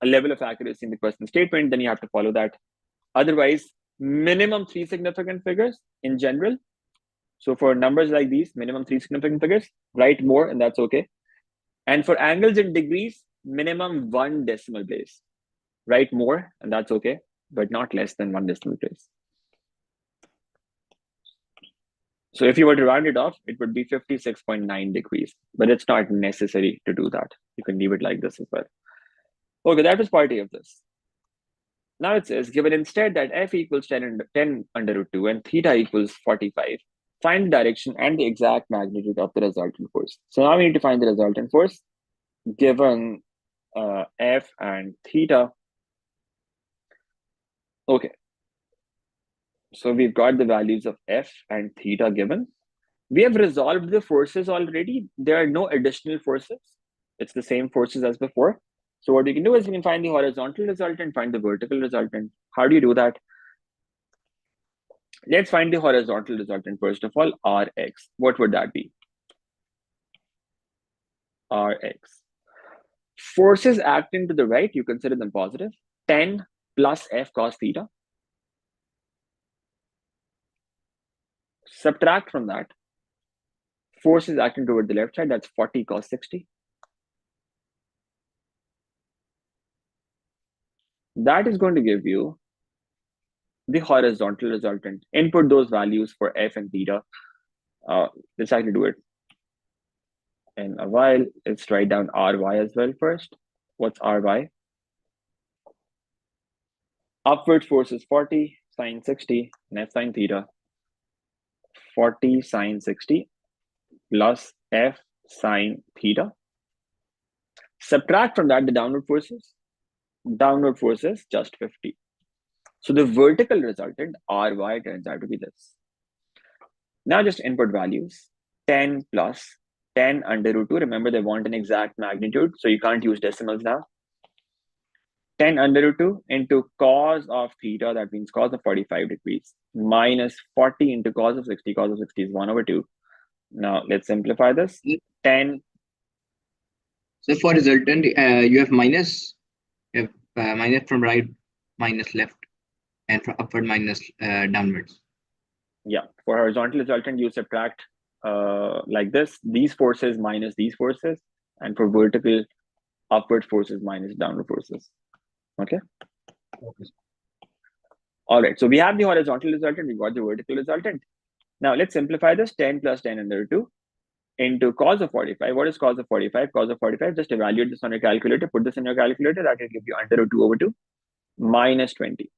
a level of accuracy in the question statement, then you have to follow that. Otherwise, minimum 3 significant figures in general. So for numbers like these, minimum 3 significant figures, write more, and that's okay. And for angles in degrees, minimum 1 decimal place. Write more, and that's okay, but not less than 1 decimal place. So if you were to round it off, it would be 56.9 degrees, but it's not necessary to do that. You can leave it like this as well. Okay, that was part A of this. Now it says, given instead that f equals 10 under root 2 and theta equals 45, find the direction and the exact magnitude of the resultant force. So now we need to find the resultant force given f and theta. Okay. So we've got the values of f and theta given. We have resolved the forces already. There are no additional forces. It's the same forces as before. So what we can do is we can find the horizontal resultant, find the vertical resultant. How do you do that? Let's find the horizontal resultant first of all, Rx. What would that be? Rx. Forces acting to the right, you consider them positive. 10 plus F cos theta. Subtract from that. Forces acting toward the left side, that's 40 cos 60. That is going to give you the horizontal resultant. Input those values for F and theta. Let's actually do it in a while. Let's write down Ry as well first. What's Ry? Upward force is 40 sine 60 and F sine theta. 40 sine 60 plus F sine theta. Subtract from that the downward forces. Downward forces just 50. So the vertical resultant, Ry, turns out to be this. Now just input values. 10 plus 10 under root 2. Remember, they want an exact magnitude, so you can't use decimals now. 10 under root 2 into cos of theta, that means cos of 45 degrees, minus 40 into cos of 60. Cos of 60 is 1 over 2. Now let's simplify this. 10. So for resultant, you have minus, minus from right, minus left, and from upward minus downwards. Yeah, for horizontal resultant, you subtract like this, these forces minus these forces, and for vertical, upward forces minus downward forces. Okay. All right, so we have the horizontal resultant, we got the vertical resultant. Now let's simplify this. 10 plus 10 under 2 into cos of 45. What is cos of 45? Cos of 45, just evaluate this on your calculator, put this in your calculator, that will give you under root 2 over 2 minus 20.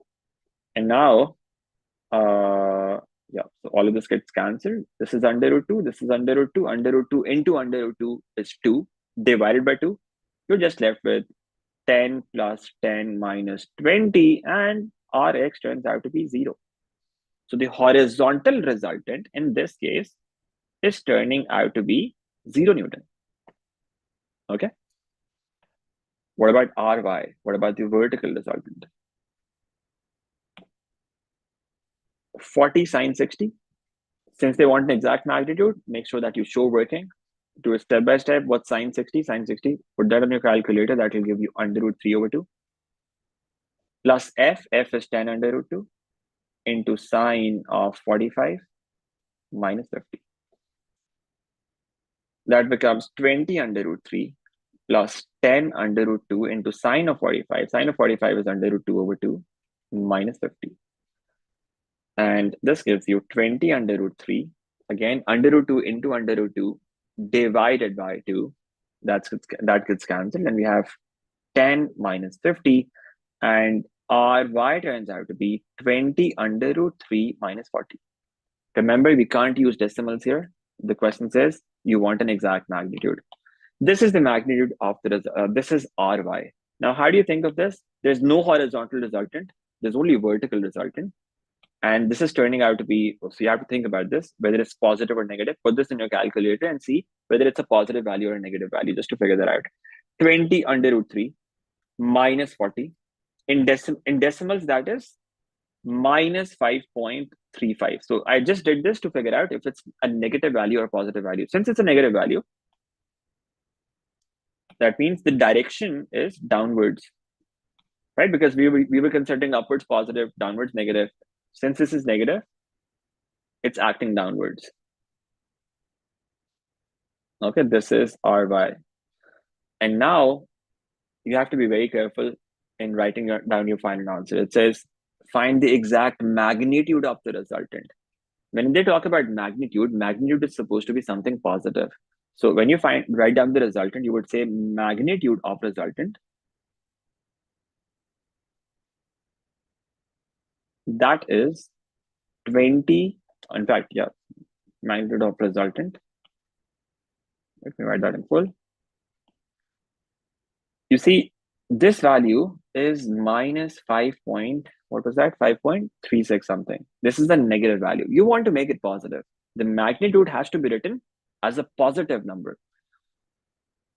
And now, yeah, so all of this gets cancelled. This is under root 2, this is under root 2, under root 2 into under root 2 is 2 divided by 2. You're just left with 10 plus 10 minus 20, and Rx turns out to be 0. So the horizontal resultant in this case is turning out to be 0 Newton. Okay. What about Ry? What about the vertical resultant? 40 sine 60. Since they want an exact magnitude, make sure that you show working. Do it step by step. What's sine 60? Sine 60. Put that on your calculator. That will give you under root 3 over 2. Plus F. F is 10 under root 2 into sine of 45 minus 50. That becomes 20 under root 3 plus 10 under root 2 into sine of 45. Sine of 45 is under root 2 over 2 minus 50. And this gives you 20 under root 3. Again, under root 2 into under root 2 divided by 2. That gets cancelled. And we have 10 minus 50. And our y turns out to be 20 under root 3 minus 40. Remember, we can't use decimals here. The question says you want an exact magnitude. This is the magnitude of this is ry. Now, how do you think of this? There's no horizontal resultant. There's only vertical resultant. And this is turning out to be, so you have to think about this, whether it's positive or negative. Put this in your calculator and see whether it's a positive value or a negative value, just to figure that out. 20 under root 3 minus 40. In decimals, that is minus 5.35. So I just did this to figure out if it's a negative value or a positive value. Since it's a negative value, that means the direction is downwards, right? Because we were considering upwards positive, downwards negative. Since this is negative, it's acting downwards. Okay, this is ry. And now you have to be very careful in writing down your final answer. It says, find the exact magnitude of the resultant. When they talk about magnitude, magnitude is supposed to be something positive. So when you write down the resultant, you would say magnitude of resultant. That is 20, in fact, yeah, magnitude of resultant. Let me write that in full. You see, this value is minus 5.36 something. This is the negative value. You want to make it positive. The magnitude has to be written as a positive number.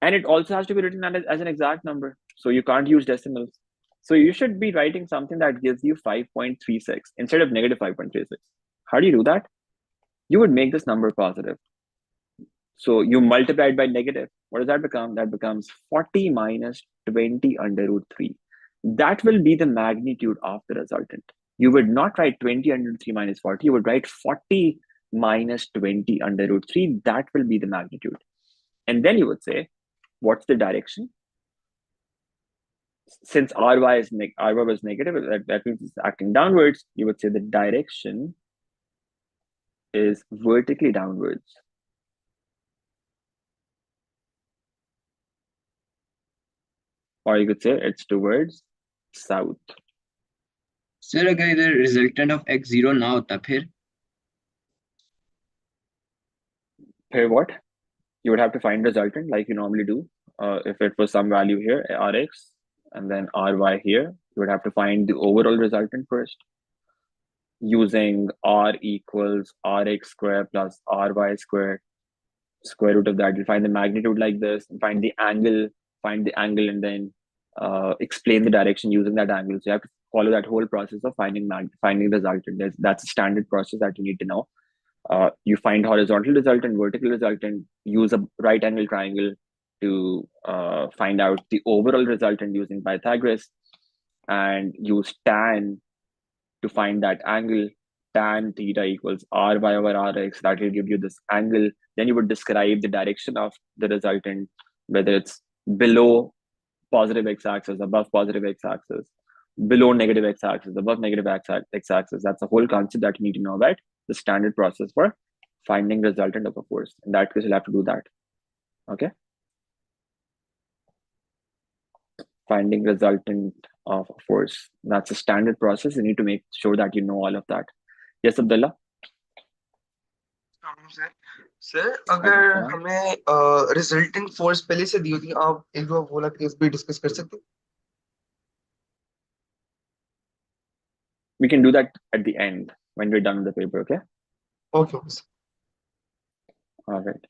And it also has to be written as an exact number. So you can't use decimals. So you should be writing something that gives you 5.36 instead of negative 5.36. How do you do that? You would make this number positive. So you multiply it by negative. What does that become? That becomes 40 minus 20 under root 3. That will be the magnitude of the resultant. You would not write 20 under root 3 minus 40. You would write 40 minus 20 under root 3. That will be the magnitude. And then you would say, what's the direction? Since ry was negative, that means it's acting downwards. You would say the direction is vertically downwards. Or you could say it's towards south. Sir, अगर इधर resultant of x0 ना होता फिर what? You would have to find resultant like you normally do. If it was some value here, rx, and then ry here, you would have to find the overall resultant first using r equals rx square plus ry square, square root of that. You'll find the magnitude like this, and find the angle, and then explain the direction using that angle. So you have to follow that whole process of finding resultant. That's a standard process that you need to know. You find horizontal resultant, vertical resultant, use a right angle triangle to find out the overall resultant using Pythagoras, and use tan to find that angle. Tan theta equals ry over rx. That will give you this angle. Then you would describe the direction of the resultant, whether it's below positive x-axis, above positive x-axis, below negative x-axis, above negative x-axis. That's the whole concept that you need to know about, the standard process for finding resultant of a force. In that case, you'll have to do that. Okay. Finding resultant of a force. That's a standard process. You need to make sure that you know all of that. Yes, Abdullah? Sir अगर हमें resulting force पहले से दी होती है, आप एक दो वाला केस भी डिस्कस कर सकते हैं? We can do that at the end when we're done with the paper, okay? Okay. All right.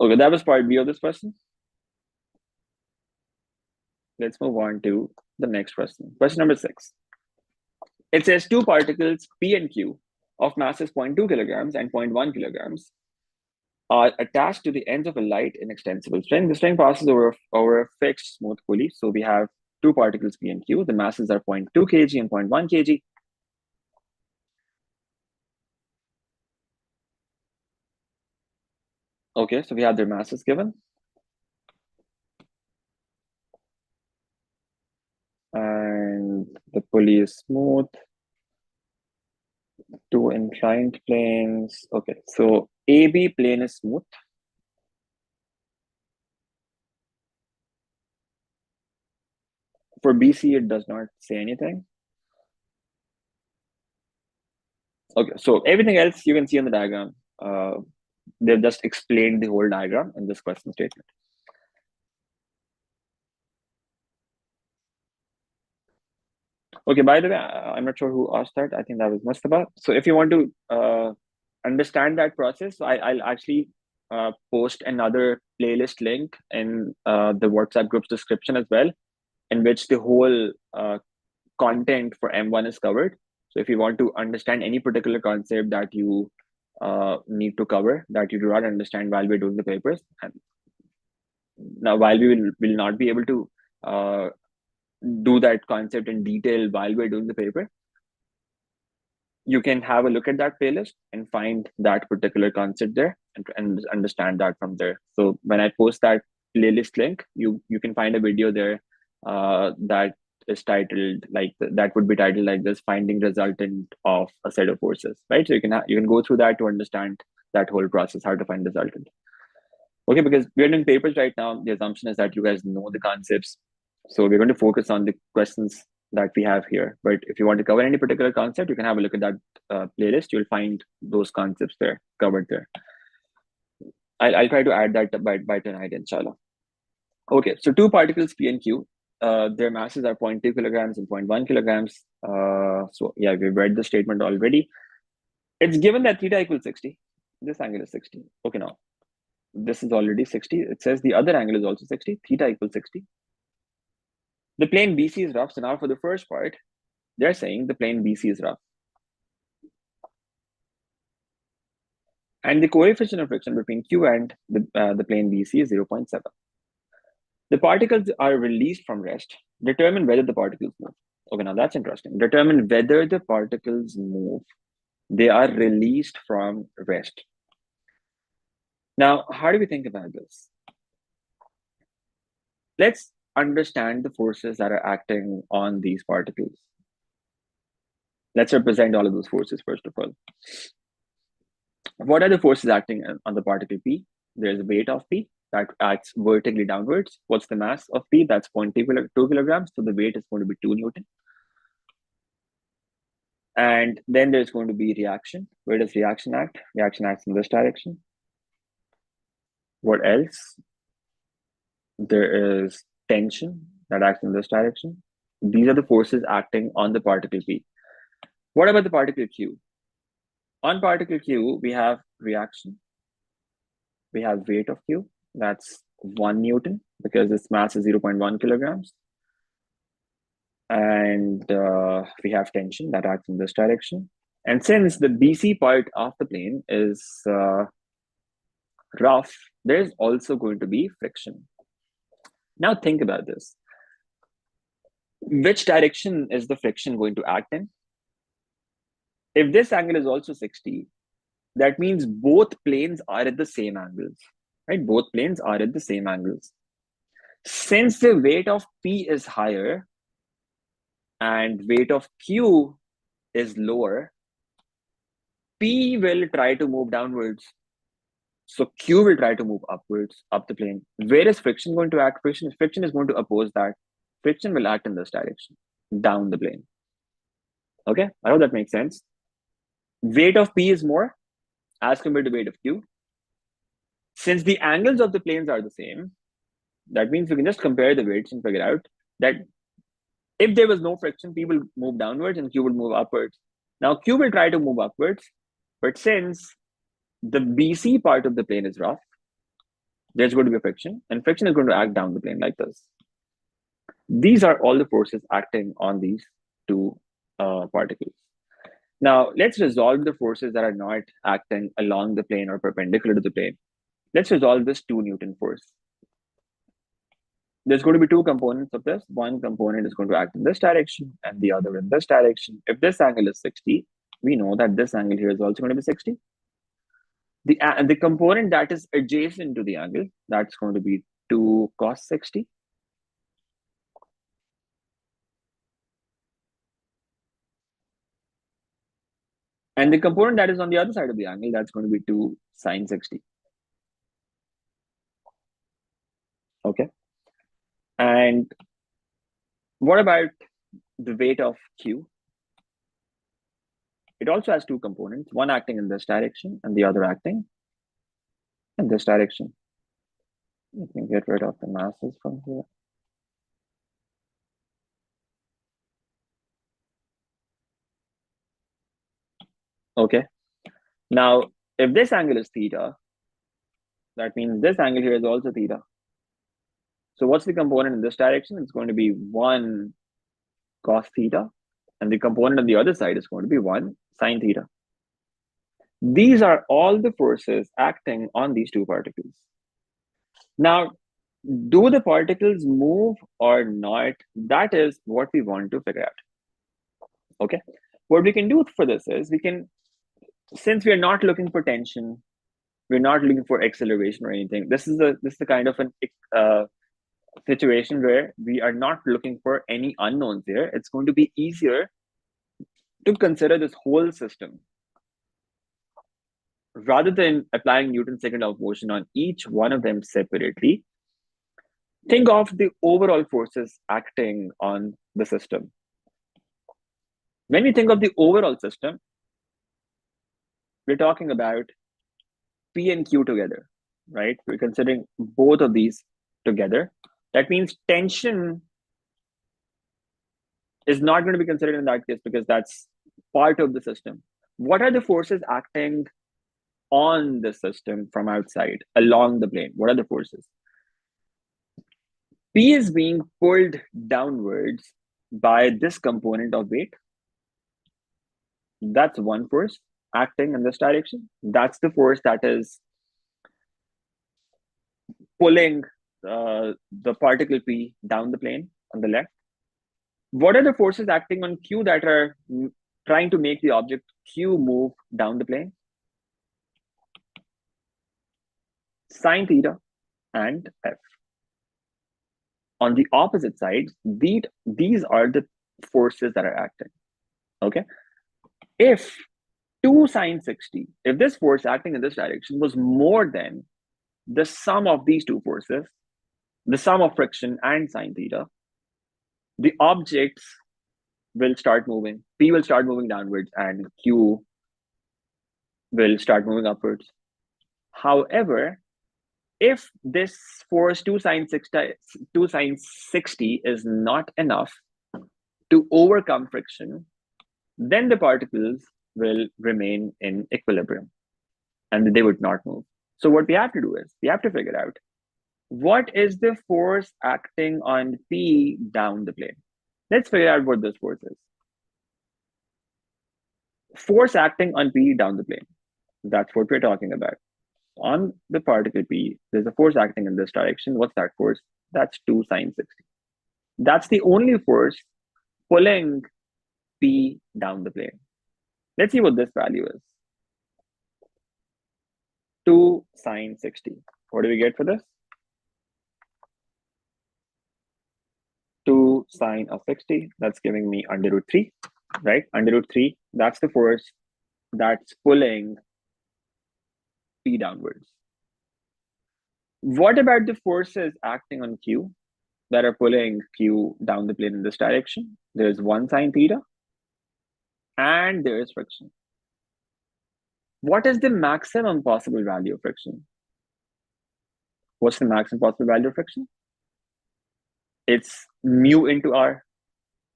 Okay, that was part B of this question. Let's move on to the next question. Question number 6. It says two particles P and Q of masses 0.2 kilograms and 0.1 kilograms are attached to the ends of a light inextensible string. The string passes over a fixed smooth pulley. So we have two particles P and Q. The masses are 0.2 kg and 0.1 kg. Okay, so we have their masses given. pulley is smooth. Two inclined planes. Okay, so AB plane is smooth. For BC, it does not say anything. Okay, so everything else you can see on the diagram. They've just explained the whole diagram in this question statement. Okay, by the way, I'm not sure who asked that. I think that was Mustafa. So if you want to understand that process, I'll actually post another playlist link in the WhatsApp group's description as well, in which the whole content for M1 is covered. So if you want to understand any particular concept that you need to cover, that you do not understand while we're doing the papers, and now while we will not be able to do that concept in detail while we're doing the paper, you can have a look at that playlist and find that particular concept there and understand that from there. So when I post that playlist link, you can find a video there that is titled that would be titled like this: finding resultant of a set of forces, right? So you can go through that to understand that whole process, how to find resultant. Okay, because we're doing papers right now, the assumption is that you guys know the concepts. So we're going to focus on the questions that we have here. But if you want to cover any particular concept, you can have a look at that playlist. You'll find those concepts there, covered there. I'll try to add that by tonight, inshallah. Okay, so two particles, P and Q. Their masses are 0.2 kilograms and 0.1 kilograms. So yeah, we've read the statement already. It's given that theta equals 60. This angle is 60. Okay, now this is already 60. It says the other angle is also 60. Theta equals 60. The plane BC is rough. So now for the first part, they're saying the plane BC is rough. And the coefficient of friction between Q and the plane BC is 0.7. The particles are released from rest. Determine whether the particles move. Okay, now that's interesting. Determine whether the particles move. They are released from rest. Now, how do we think about this? Let's understand the forces that are acting on these particles. Let's represent all of those forces first of all. What are the forces acting on the particle P? There's a weight of P that acts vertically downwards. What's the mass of P? That's 0.2 kilograms. So the weight is going to be 2 Newton. And then there's going to be reaction. Where does reaction act? Reaction acts in this direction. What else? There is tension that acts in this direction. These are the forces acting on the particle P. What about the particle Q? On particle Q, we have reaction. We have weight of Q. That's 1 Newton because its mass is 0.1 kilograms. And we have tension that acts in this direction. And since the BC part of the plane is rough, there's also going to be friction. Now think about this. Which direction is the friction going to act in? If this angle is also 60, that means both planes are at the same angles, right? Both planes are at the same angles. Since the weight of P is higher and weight of Q is lower, P will try to move downwards. So Q will try to move upwards, up the plane. Where is friction going to act? Friction is going to oppose that. Friction will act in this direction, down the plane. Okay, I hope that makes sense. Weight of P is more as compared to weight of Q. Since the angles of the planes are the same, that means we can just compare the weights and figure out that if there was no friction, P will move downwards and Q will move upwards. Now Q will try to move upwards, but since the BC part of the plane is rough, there's going to be friction, and friction is going to act down the plane like this. These are all the forces acting on these two particles. Now, let's resolve the forces that are not acting along the plane or perpendicular to the plane. Let's resolve this 2 Newton force. There's going to be two components of this. One component is going to act in this direction and the other in this direction. If this angle is 60, we know that this angle here is also going to be 60. The component that is adjacent to the angle, that's going to be 2 cos 60. And the component that is on the other side of the angle, that's going to be 2 sine 60. Okay. And what about the weight of Q? It also has two components, one acting in this direction and the other acting in this direction. You can get rid of the masses from here. Okay. Now, if this angle is theta, that means this angle here is also theta. So what's the component in this direction? It's going to be 1 cos theta. And the component on the other side is going to be 1 sine theta. These are all the forces acting on these two particles. Now, do the particles move or not? That is what we want to figure out. Okay. What we can do for this is we can, since we are not looking for tension, we're not looking for acceleration or anything. This is the kind of an situation where we are not looking for any unknowns here. It's going to be easier to consider this whole system rather than applying Newton's second law of motion on each one of them separately. Think of the overall forces acting on the system. When we think of the overall system, we're talking about P and Q together, right? We're considering both of these together. That means tension is not going to be considered in that case because that's part of the system. What are the forces acting on the system from outside along the plane? What are the forces? P is being pulled downwards by this component of weight. That's one force acting in this direction. That's the force that is pulling the particle P down the plane on the left. What are the forces acting on Q that are trying to make the object Q move down the plane? Sine theta and F. On the opposite side, these are the forces that are acting. Okay. If 2 sine 60, if this force acting in this direction was more than the sum of these two forces, the sum of friction and sine theta, the objects will start moving. P will start moving downwards and Q will start moving upwards. However, if this force 2 sine 60 is not enough to overcome friction, then the particles will remain in equilibrium and they would not move. So what we have to do is we have to figure out what is the force acting on P down the plane. Let's figure out what this force is. Force acting on P down the plane. That's what we're talking about. On the particle P, there's a force acting in this direction. What's that force? That's 2 sine 60. That's the only force pulling P down the plane. Let's see what this value is. 2 sine 60. What do we get for this? 2 sine of 60. That's giving me under root 3, right? Under root 3, that's the force that's pulling P downwards. What about the forces acting on Q that are pulling Q down the plane in this direction? There's 1 sine theta and there is friction. What is the maximum possible value of friction? What's the maximum possible value of friction? It's mu into R.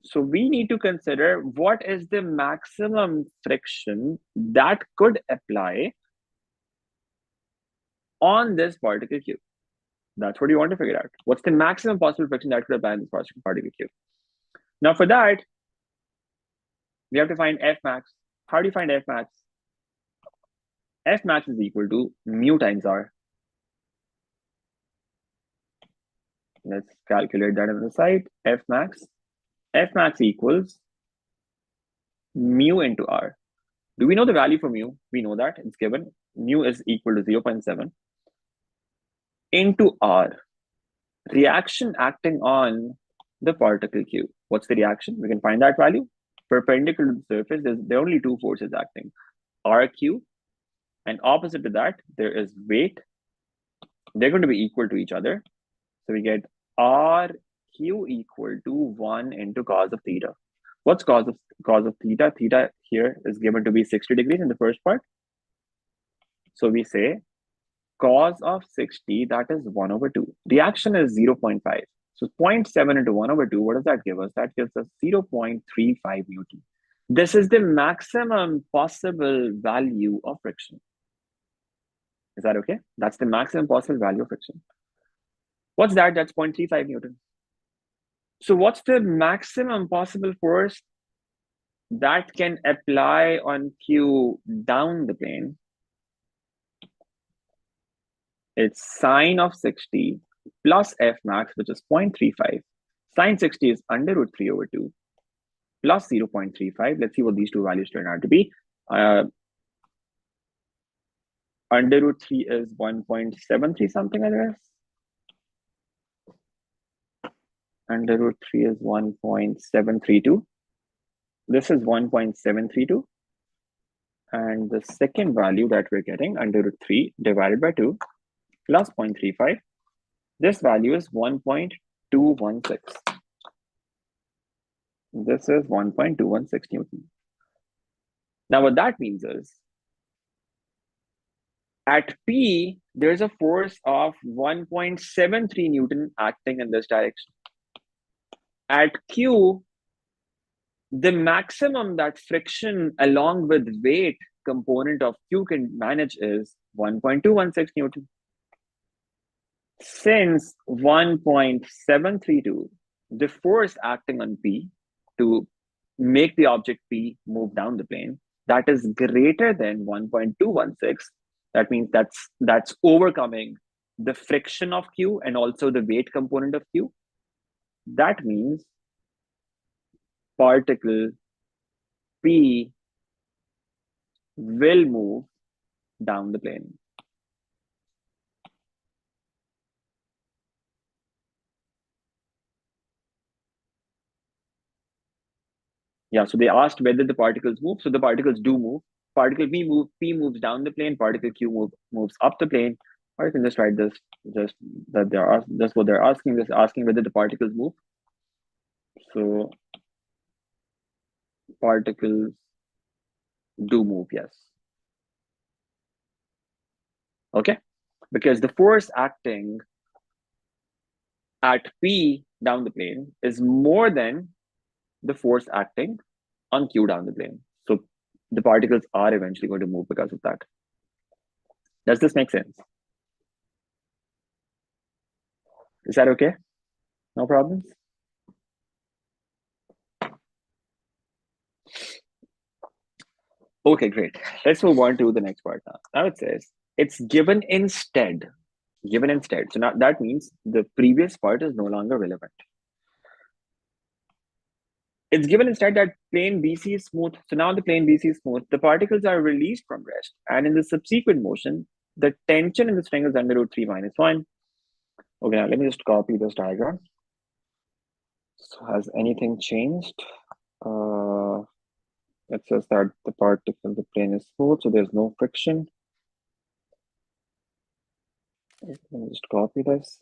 So we need to consider what is the maximum friction that could apply on this particle Q. That's what you want to figure out. What's the maximum possible friction that could apply on this particle Q? Now for that, we have to find F max. How do you find F max? F max is equal to mu times R. Let's calculate that on the side. F max equals mu into R. Do we know the value for mu? We know that it's given. Mu is equal to 0.7 into R. Reaction acting on the particle Q. What's the reaction? We can find that value. Perpendicular to the surface, there are only two forces acting. RQ, and opposite to that, there is weight. They're going to be equal to each other. So we get RQ equal to 1 into cos of theta. What's cos of theta? Theta here is given to be 60 degrees in the first part. So we say cos of 60, that is 1 over 2. Reaction is 0.5. So 0.7 into 1 over 2, what does that give us? That gives us 0.35 Newton. This is the maximum possible value of friction. Is that okay? That's the maximum possible value of friction. What's that? That's 0.35 Newton. So what's the maximum possible force that can apply on Q down the plane? It's sine of 60 plus F max, which is 0.35. Sine 60 is under root 3 over 2 plus 0.35. Let's see what these two values turn out to be. Under root 3 is 1.73 something, I guess. Under root 3 is 1.732. This is 1.732. And the second value that we're getting, under root 3 divided by 2 plus 0.35, this value is 1.216. This is 1.216 Newton. Now what that means is, at P, there's a force of 1.73 Newton acting in this direction. At Q, the maximum that friction along with weight component of Q can manage is 1.216 Newton. Since 1.732, the force acting on P to make the object P move down the plane, that is greater than 1.216. That means that's overcoming the friction of Q and also the weight component of Q. That means particle P will move down the plane. Yeah, so they asked whether the particles move. So the particles do move. Particle P moves down the plane. Particle Q moves up the plane. Or you can just write this, just what they're asking, just asking whether the particles move. So particles do move, yes. Okay, because the force acting at P down the plane is more than the force acting on Q down the plane. So the particles are eventually going to move because of that. Does this make sense? Is that okay? No problems? Okay, great. Let's move on to the next part now. Now it says it's given instead. Given instead. So now that means the previous part is no longer relevant. It's given instead that plane BC is smooth. So now the plane BC is smooth. The particles are released from rest. And in the subsequent motion, the tension in the string is under root 3 minus 1. Okay, now let me just copy this diagram. So has anything changed? It says that the particle, the plane is smooth, so there's no friction. Let me just copy this.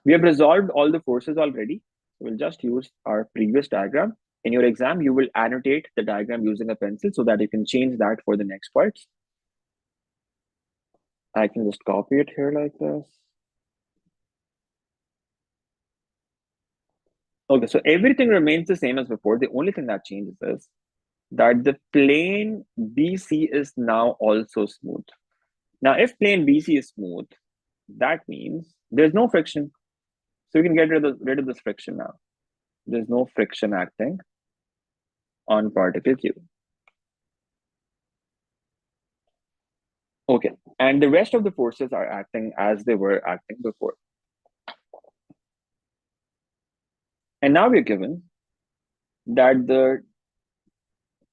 We have resolved all the forces already. We'll just use our previous diagram. In your exam, you will annotate the diagram using a pencil so that you can change that for the next parts. I can just copy it here like this. Okay, so everything remains the same as before. The only thing that changes is that the plane BC is now also smooth. Now, if plane BC is smooth, that means there's no friction. So you can get rid of this friction now. There's no friction acting on particle Q. Okay, and the rest of the forces are acting as they were acting before. And now we're given that the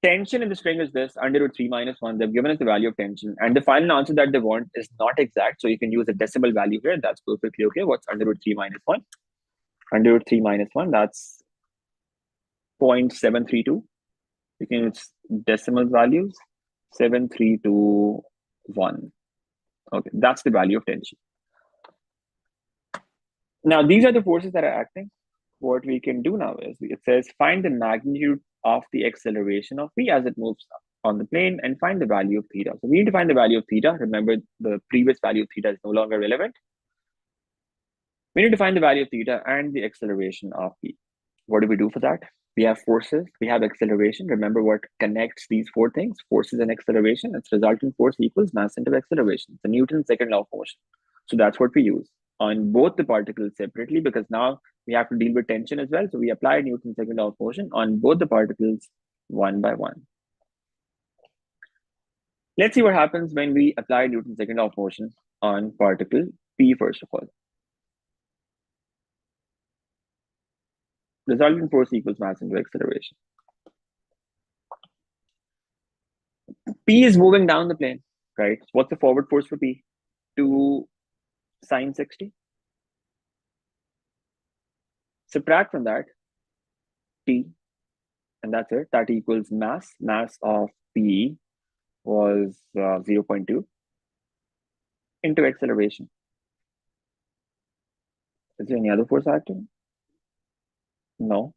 tension in the string is this, under root 3 minus 1. They've given us the value of tension. And the final answer that they want is not exact. So you can use a decimal value here. That's perfectly okay. What's under root 3 minus 1? Under root 3 minus 1, that's 0.732. You can use decimal values. 7.321. Okay, that's the value of tension. Now, these are the forces that are acting. What we can do now is, it says find the magnitude of the acceleration of P as it moves on the plane and find the value of theta. So we need to find the value of theta. Remember, the previous value of theta is no longer relevant. We need to find the value of theta and the acceleration of P. What do we do for that? We have forces, we have acceleration. Remember what connects these four things: forces and acceleration. Its resultant force equals mass into acceleration. It's a Newton's second law of motion. So that's what we use on both the particles separately, because now we have to deal with tension as well. So we apply Newton's second law of motion on both the particles one by one. Let's see what happens when we apply Newton's second law of motion on particle P first of all. Resultant force equals mass into acceleration. P is moving down the plane, right? What's the forward force for P? 2 sine 60. Subtract from that T, and that's it. That equals mass. Mass of P was 0.2 into acceleration. Is there any other force acting? No.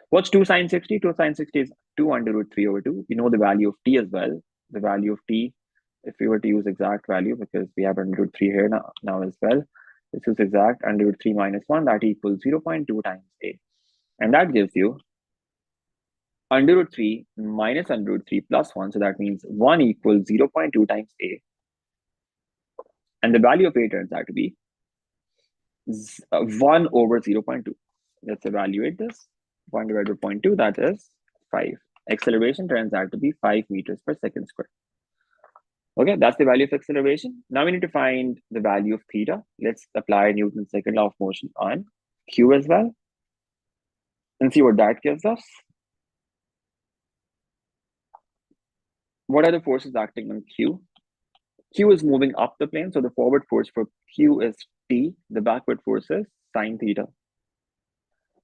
What's 2 sine 60? 2 sine 60 is 2 under root 3 over 2. We know the value of T as well. The value of T, if we were to use exact value, because we have under root 3 here now as well, this is exact. Under root 3 minus 1, that equals 0.2 times A. And that gives you under root 3 minus under root 3 plus 1. So that means 1 equals 0.2 times A. And the value of A turns out to be 1 over 0.2. Let's evaluate this. 1 divided by 0.2, that is 5. Acceleration turns out to be 5 meters per second square. Okay, that's the value of acceleration. Now we need to find the value of theta. Let's apply Newton's second law of motion on Q as well and see what that gives us. What are the forces acting on Q? Q is moving up the plane, so the forward force for Q is T. The backward force is sine theta.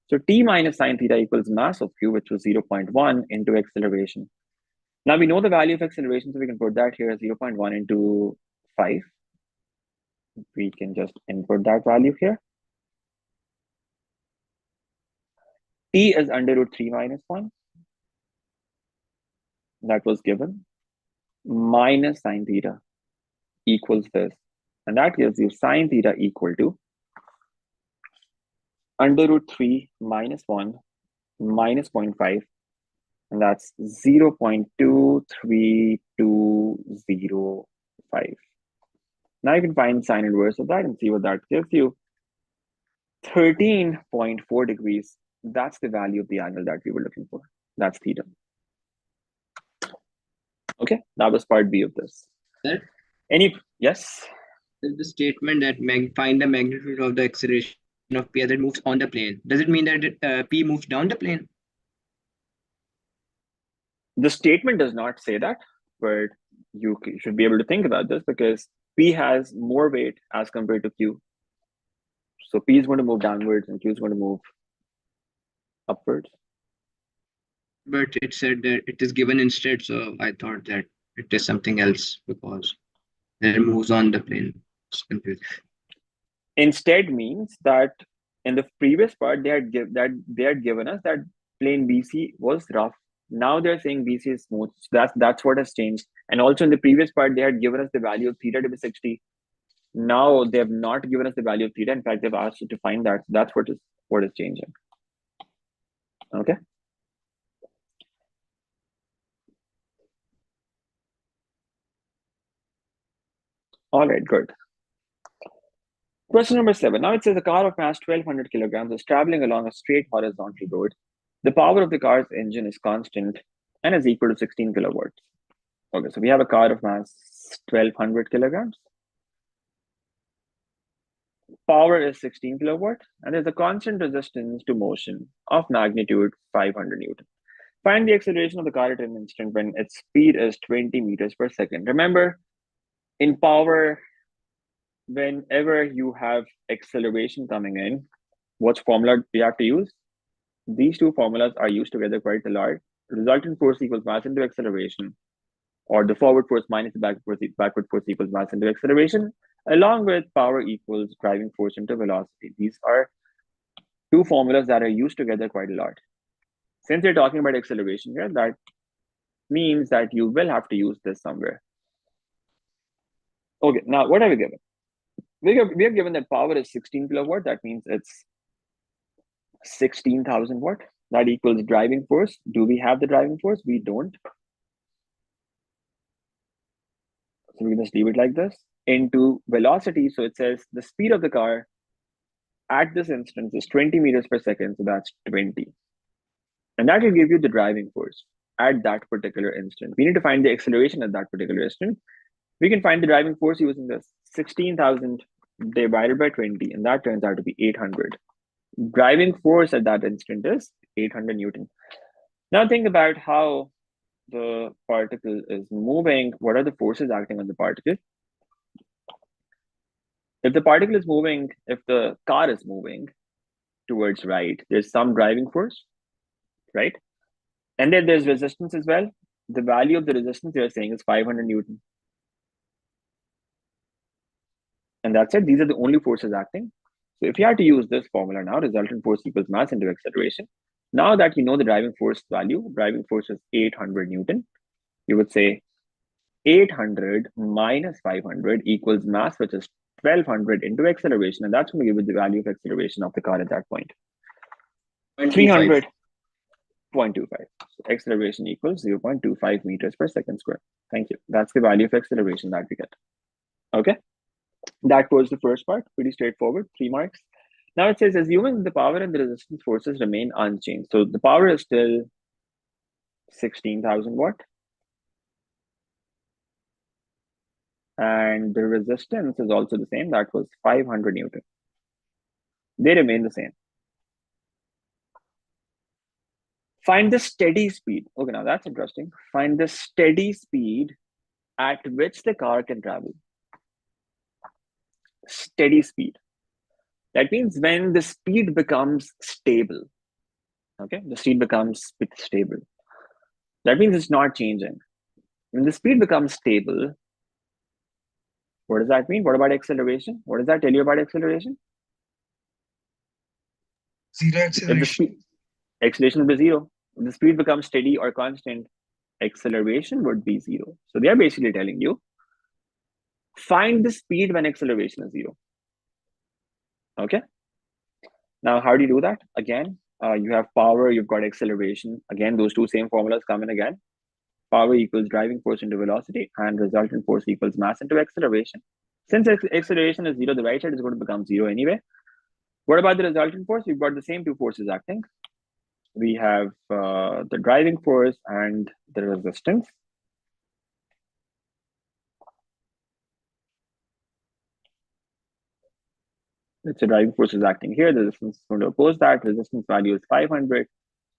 So T minus sine theta equals mass of Q, which was 0.1 into acceleration. Now we know the value of acceleration, so we can put that here as 0.1 into 5. We can just input that value here. T is under root 3 minus 1. That was given. Minus sine theta equals this. And that gives you sine theta equal to under root 3 minus 1 minus 0.5. And that's 0.23205. Now you can find sine inverse of that and see what that gives you. 13.4 degrees. That's the value of the angle that we were looking for. That's theta. Okay, that was part B of this. Sir? Yes? The statement that find the magnitude of the acceleration of P as it moves on the plane. Does it mean that P moves down the plane? The statement does not say that, but you should be able to think about this because P has more weight as compared to Q. So P is going to move downwards and Q is going to move upwards. But it said that it is given instead, so I thought that it is something else because it moves on the plane. It's confused. Instead means that in the previous part they had given us that plane BC was rough. Now they're saying BC is smooth. So that's what has changed. And also in the previous part they had given us the value of theta to be 60. Now they have not given us the value of theta. In fact, they've asked us to find that. So that's what is changing. Okay. All right, good. Question number 7. Now it says a car of mass 1200 kilograms is traveling along a straight horizontal road. The power of the car's engine is constant and is equal to 16 kilowatts. Okay, so we have a car of mass 1200 kilograms. Power is 16 kilowatt, and there's a constant resistance to motion of magnitude 500 Newton. Find the acceleration of the car at an instant when its speed is 20 meters per second. Remember, in power, whenever you have acceleration coming in, what formula do you have to use? These two formulas are used together quite a lot. Resultant force equals mass into acceleration. or the forward force minus the backward force equals mass into acceleration, along with power equals driving force into velocity. These are two formulas that are used together quite a lot. Since we're talking about acceleration here, that means that you will have to use this somewhere. Okay, now what are we given? We are given that power is 16 kilowatt. That means it's 16,000 watt. That equals driving force. Do we have the driving force? We don't. So we just leave it like this. Into velocity, so it says the speed of the car at this instance is 20 meters per second, so that's 20. And that will give you the driving force at that particular instant. We need to find the acceleration at that particular instant. We can find the driving force using this 16,000 divided by 20, and that turns out to be 800. Driving force at that instant is 800 Newton. Now think about how the particle is moving. What are the forces acting on the particle? If the particle is moving, if the car is moving towards right, there's some driving force, right? And then there's resistance as well. The value of the resistance you're saying is 500 Newton. And that's it. These are the only forces acting. So if you had to use this formula now, resultant force equals mass into acceleration. Now that you know the driving force value, driving force is 800 Newton. You would say 800 minus 500 equals mass, which is 1200 into acceleration. And that's going to give you the value of acceleration of the car at that point. 300.25. So acceleration equals 0.25 meters per second square. Thank you. That's the value of acceleration that we get. Okay. That was the first part. Pretty straightforward. 3 marks. Now it says, assuming the power and the resistance forces remain unchanged. So the power is still 16,000 watt. And the resistance is also the same. That was 500 Newton. They remain the same. Find the steady speed. Okay, now that's interesting. Find the steady speed at which the car can travel. Steady speed. That means when the speed becomes stable. Okay, the speed becomes stable. That means it's not changing. When the speed becomes stable, what does that mean? What about acceleration? What does that tell you about acceleration? Zero acceleration. Acceleration will be 0. If the speed becomes steady or constant, acceleration would be 0. So they are basically telling you, find the speed when acceleration is 0. Okay. Now, how do you do that? Again, you have power, you've got acceleration. Again, those two same formulas come in again. Power equals driving force into velocity, and resultant force equals mass into acceleration. Since acceleration is 0, the right side is going to become 0 anyway. What about the resultant force? We've got the same two forces acting. We have the driving force and the resistance. Let's say driving force is acting here. The resistance is going to oppose that. Resistance value is 500.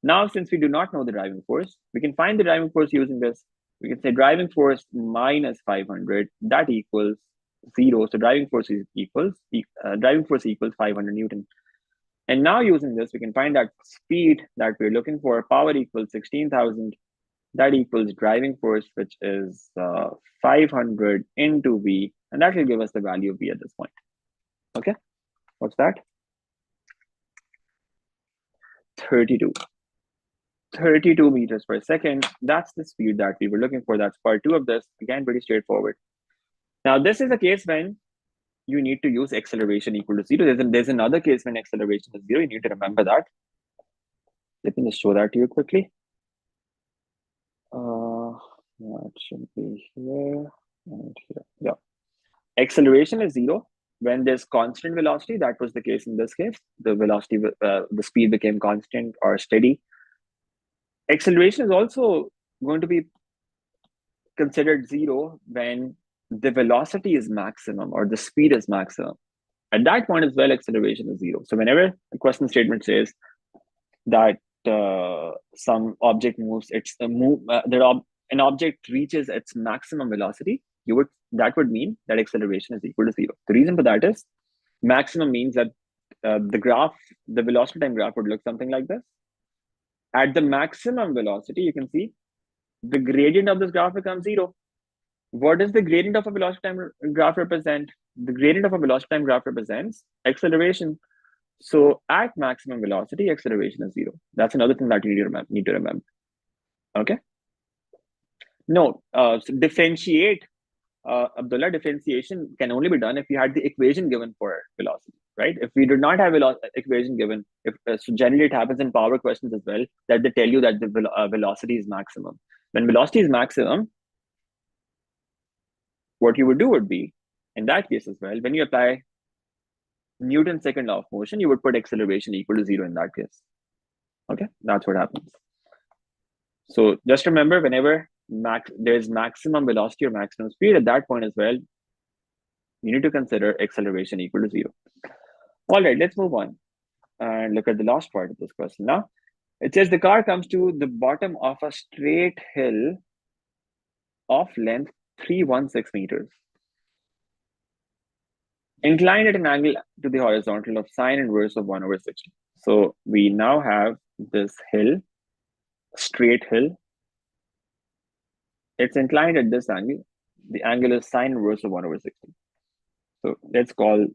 Now, since we do not know the driving force, we can find the driving force using this. We can say driving force minus 500, that equals 0. So driving force equals 500 Newton. And now using this, we can find that speed that we're looking for, power equals 16,000. That equals driving force, which is 500 into V. And that will give us the value of V at this point. Okay, what's that? 32 meters per second. That's the speed that we were looking for. That's part 2 of this. Again, pretty straightforward. Now, this is a case when you need to use acceleration equal to 0. There's another case when acceleration is 0. You need to remember that. Let me just show that to you quickly. That should be here and here. Yeah. Acceleration is 0 when there's constant velocity. That was the case in this case. The velocity, the speed became constant or steady. Acceleration is also going to be considered 0 when the velocity is maximum or the speed is maximum. At that point as well, acceleration is 0. So whenever the question statement says that some object moves, an object reaches its maximum velocity, that would mean that acceleration is equal to 0. The reason for that is maximum means that the velocity time graph would look something like this. At the maximum velocity, you can see the gradient of this graph becomes 0. What does the gradient of a velocity time graph represent? The gradient of a velocity time graph represents acceleration. So at maximum velocity, acceleration is 0. That's another thing that you need to remember. Okay. No, so differentiate. Abdullah, differentiation can only be done if you had the equation given for velocity, right? If we do not have equation given, so generally it happens in power questions as well, that they tell you that the velocity is maximum. When velocity is maximum, what you would do would be, in that case as well, when you apply Newton's second law of motion, you would put acceleration equal to 0 in that case. Okay, that's what happens. So just remember, whenever there's maximum velocity or maximum speed, at that point as well, you need to consider acceleration equal to 0. All right, let's move on and look at the last part of this question now. It says the car comes to the bottom of a straight hill of length 316 meters, inclined at an angle to the horizontal of sine inverse of 1/60. So we now have this hill, straight hill. It's inclined at this angle. The angle is sine inverse of 1/60. So let's call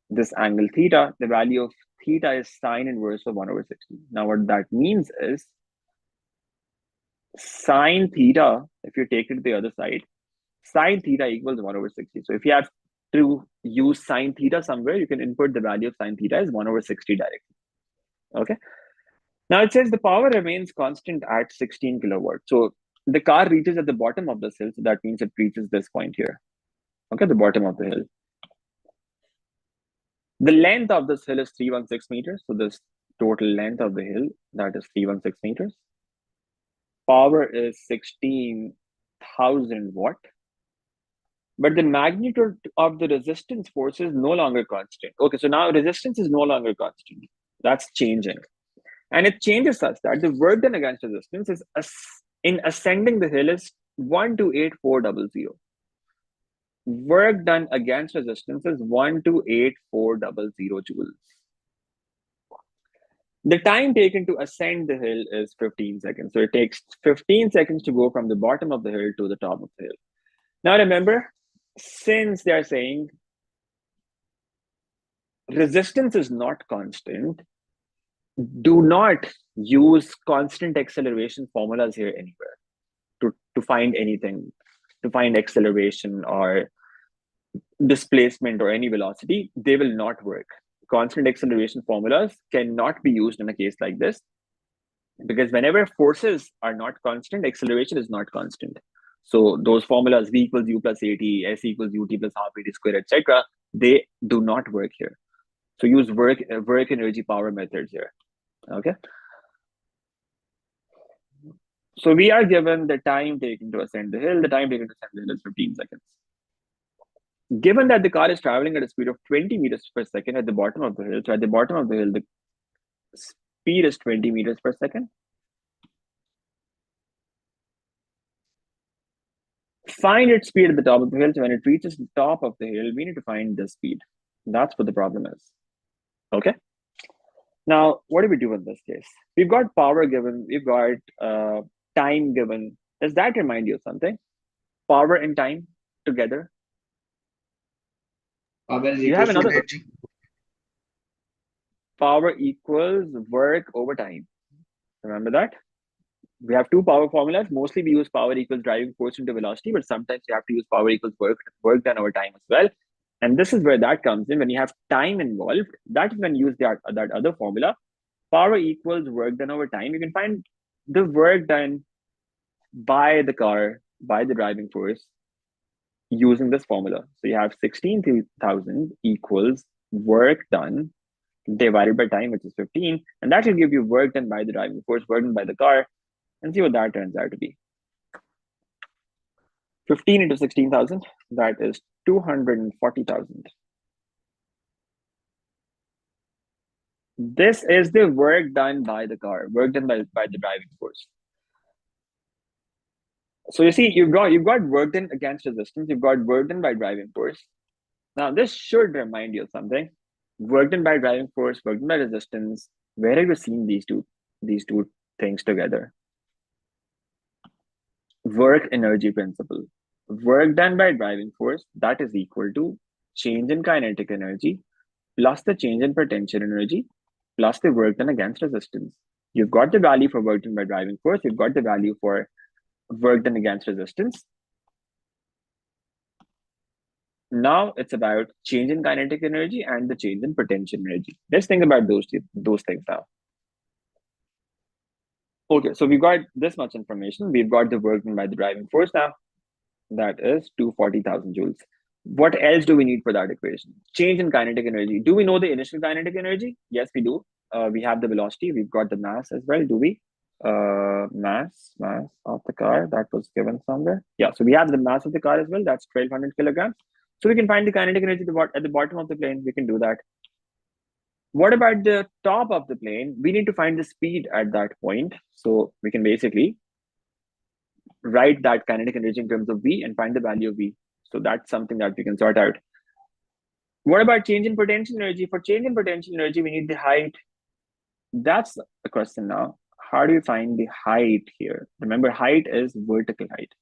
this angle theta. The value of theta is sine inverse of 1/60. Now what that means is sine theta, if you take it to the other side, sine theta equals 1/60. So if you have to use sine theta somewhere, you can input the value of sine theta as 1/60 directly. Okay. Now it says the power remains constant at 16 kilowatts. So the car reaches at the bottom of this hill. So that means it reaches this point here. Okay, the bottom of the hill. The length of this hill is 316 meters. So this total length of the hill, that is 316 meters. Power is 16,000 watt. But the magnitude of the resistance force is no longer constant. Okay, so now resistance is no longer constant. That's changing. And it changes such that the work done against resistance is in ascending the hill is 128400. Work done against resistance is 128400 joules. The time taken to ascend the hill is 15 seconds. So it takes 15 seconds to go from the bottom of the hill to the top of the hill. Now remember, since they're saying resistance is not constant, do not use constant acceleration formulas here anywhere to find anything, to find acceleration or displacement or any velocity. They will not work. Constant acceleration formulas cannot be used in a case like this, because whenever forces are not constant, acceleration is not constant. So those formulas, V equals U plus AT, S equals UT plus half AT squared, etc., they do not work here. So use work energy power methods here. Okay. So we are given the time taken to ascend the hill. The time taken to ascend the hill is 15 seconds. Given that the car is traveling at a speed of 20 meters per second at the bottom of the hill, so at the bottom of the hill, the speed is 20 meters per second. Find its speed at the top of the hill. So when it reaches the top of the hill, we need to find the speed. That's what the problem is. Okay. Now, what do we do in this case? We've got power given. We've got time given. Does that remind you of something? Power and time together. You have another energy. Power equals work over time. Remember that? We have two power formulas. Mostly we use power equals driving force into velocity, but sometimes you have to use power equals work done over time as well. And this is where that comes in. When you have time involved, that's when you use that other formula. Power equals work done over time. You can find the work done by the car, by the driving force, using this formula. So you have 16,000 equals work done divided by time, which is 15. And that will give you work done by the driving force, work done by the car, and see what that turns out to be. 15 into 16,000, that is 240,000. This is the work done by the car, work done by the driving force. So you see, you've got work done against resistance, you've got work done by driving force. Now this should remind you of something. Work done by driving force, work done by resistance. Where have you seen these two things together? work energy principle. Work done by driving force, that is equal to change in kinetic energy plus the change in potential energy plus the work done against resistance. You've got the value for work done by driving force, you've got the value for work done against resistance. Now it's about change in kinetic energy and the change in potential energy. Let's think about those things now. Okay, so we've got this much information. We've got the work done by the driving force now. That is 240,000 joules. What else do we need for that equation? Change in kinetic energy. Do we know the initial kinetic energy? Yes, we do. We have the velocity. We've got the mass as well. Do we? Mass of the car that was given somewhere. Yeah, so we have the mass of the car as well. That's 1200 kilograms. So we can find the kinetic energy at the bottom of the plane. We can do that. What about the top of the plane? We need to find the speed at that point. So we can basically write that kinetic energy in terms of V and find the value of V. So that's something that we can sort out. What about change in potential energy? For change in potential energy, we need the height. That's the question now. How do you find the height here? Remember, height is vertical height.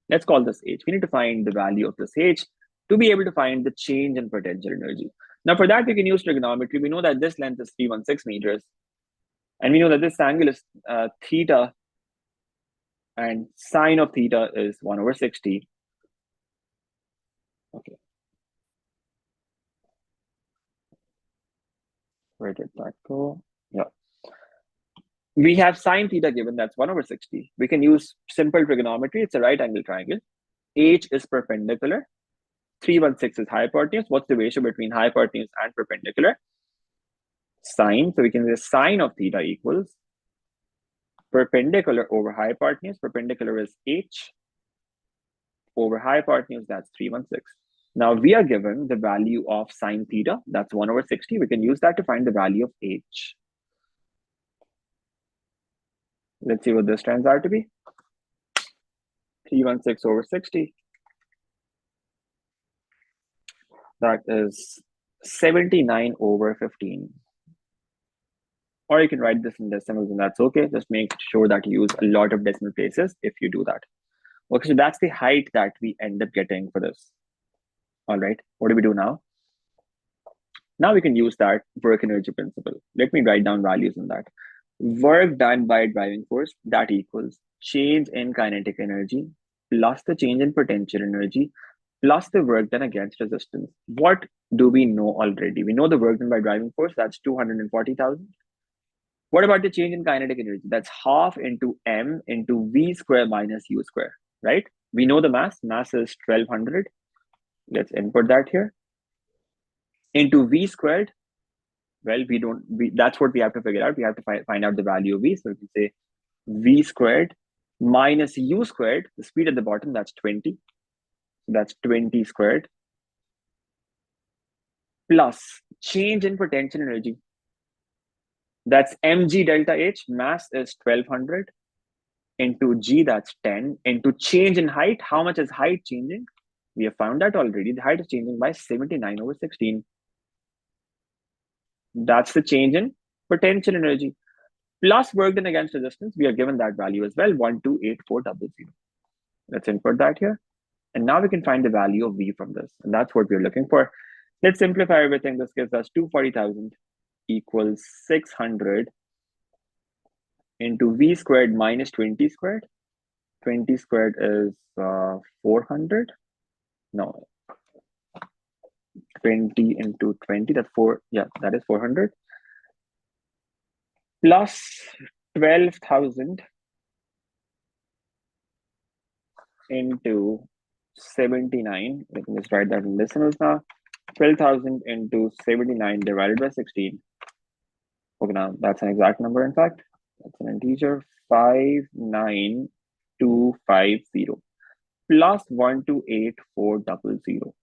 Let's call this h. We need to find the value of this h to be able to find the change in potential energy. Now, for that, we can use trigonometry. We know that this length is 316 meters. And we know that this angle is theta. And sine of theta is 1/60. Okay. Where did that go? Yeah. We have sine theta given, that's 1/60. We can use simple trigonometry. It's a right angle triangle. H is perpendicular. 316 is hypotenuse. What's the ratio between hypotenuse and perpendicular? Sine. So we can say sine of theta equals perpendicular over hypotenuse. Perpendicular is h over hypotenuse, that's 316. Now we are given the value of sine theta, that's 1/60. We can use that to find the value of h. Let's see what this turns out to be. 316 over 60. That is 79 over 15. Or you can write this in decimals and that's okay. Just make sure that you use a lot of decimal places if you do that. Okay, so that's the height that we end up getting for this. All right, what do we do now? Now we can use that work energy principle. Let me write down values in that. Work done by driving force, that equals change in kinetic energy plus the change in potential energy plus the work done against resistance. What do we know already? We know the work done by driving force, that's 240,000. What about the change in kinetic energy? That's half into m into v square minus u square, right? We know the mass. Mass is 1200. Let's input that here. Into v squared. Well, that's what we have to figure out. We have to find out the value of v. So we can say v squared minus u squared, the speed at the bottom, that's 20. That's 20 squared. Plus change in potential energy. That's mg delta h, mass is 1200, into g, that's 10, into change in height. How much is height changing? We have found that already. The height is changing by 79 over 16. That's the change in potential energy. Plus work done against resistance, we are given that value as well, 128400. Let's input that here. And now we can find the value of v from this. And that's what we're looking for. Let's simplify everything. This gives us 240,000 equals 600 into v squared minus 20 squared. 20 squared is 400. No, 20 into 20, that's 4. Yeah, that is 400. Plus 12,000 into 79. Let me just write that in decimals now. 12,000 into 79 divided by 16. Okay, now that's an exact number, in fact. That's an integer, 59250 plus 128400.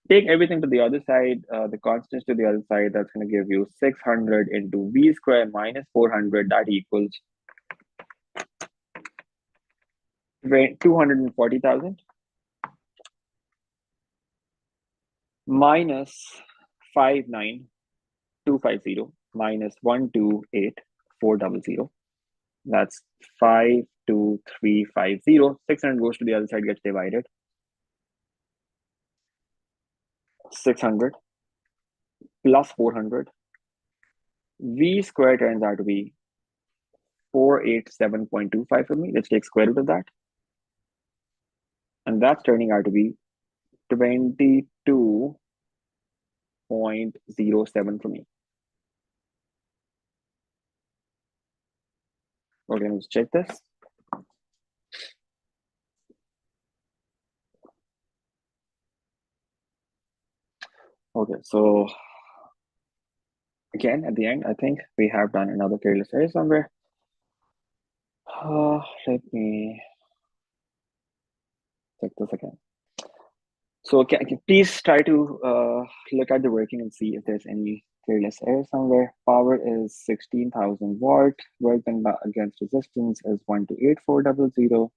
Take everything to the other side, the constants to the other side. That's going to give you 600 into v square minus 400. That equals 240,000 minus 59250 minus 128400. That's 5 0.2350. 600 goes to the other side, gets divided. 600 plus 400. V square turns out to be 487.25 for me. Let's take square root of that. And that's turning out to be 22.07 for me. Okay, let's check this. Okay, so again, at the end, I think we have done another careless error somewhere. Let me check this again. So please try to look at the working and see if there's any careless error somewhere. Power is 16,000 watt. Work done against resistance is 128400.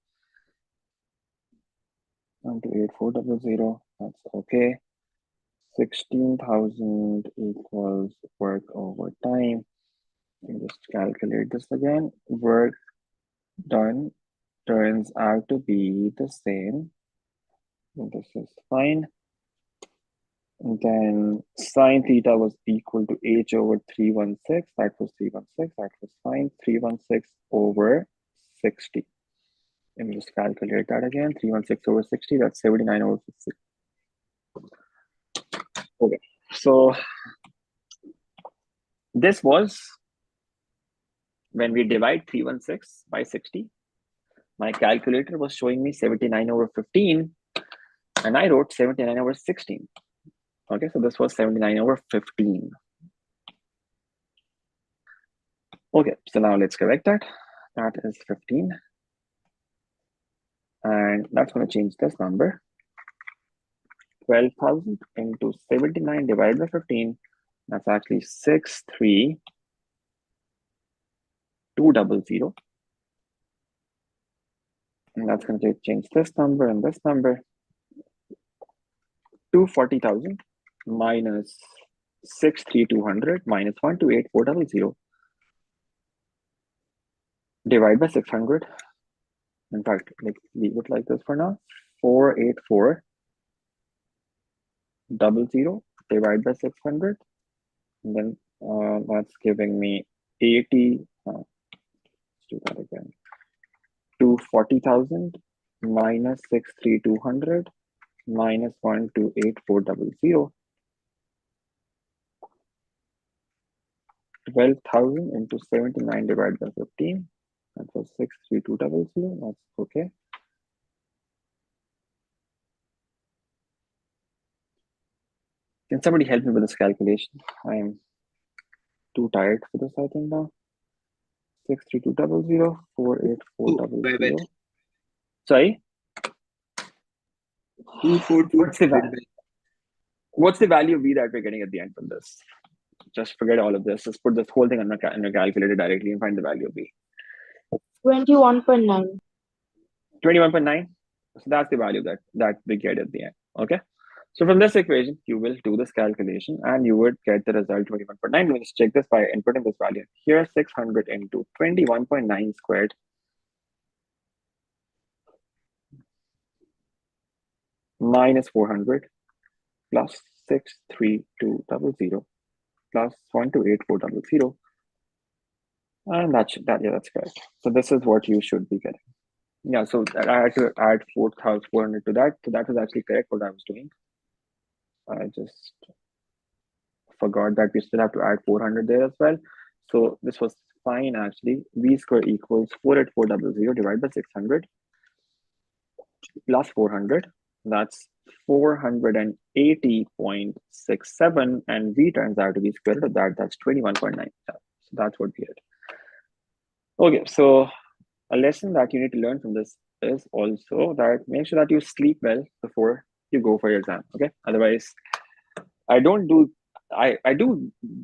128400. That's okay. 16,000 equals work over time. Let me just calculate this again. Work done turns out to be the same. And this is fine. And then sine theta was equal to h over 316. That was 316. That was fine. 316 over 60. Let me just calculate that again. 316 over 60. That's 79 over 60. Okay. So this was when we divide 316 by 60. My calculator was showing me 79 over 15. And I wrote 79 over 16. Okay, so this was 79 over 15. Okay, so now let's correct that. That is 15. And that's going to change this number. 12,000 into 79 divided by 15. That's actually 63200. And that's going to change this number and this number. 240,000 minus 63200 minus 128400 divided by 600. In fact, let's leave it like this for now. 48400 divided by 600. And then that's giving me 80. Let's do that again. 240,000 minus 63200 minus 128400. 12,000 into 79 divided by 15. That was 63200. That's okay. Can somebody help me with this calculation? I am too tired for this, I think now. 63200, 48400. Sorry? 242. What's the value of V that we're getting at the end from this? Just forget all of this. Just put this whole thing on your calculator directly and find the value of V. 21.9. 21.9. So that's the value that we get at the end. Okay. So from this equation, you will do this calculation and you would get the result 21.9. Let's check this by inputting this value. Here, 600 into 21.9 squared. Minus 400 plus 63200 plus 128400. And that's correct. So this is what you should be getting. Yeah, so I had to add 4,400 to that. So that was actually correct what I was doing. I just forgot that we still have to add 400 there as well. So this was fine actually. V square equals 48400 divided by 600 plus 400. That's 480.67, and V turns out to be square root of that. That's 21.9. So that's what we had. Okay, so a lesson that you need to learn from this is also that make sure that you sleep well before you go for your exam. Okay, otherwise, I do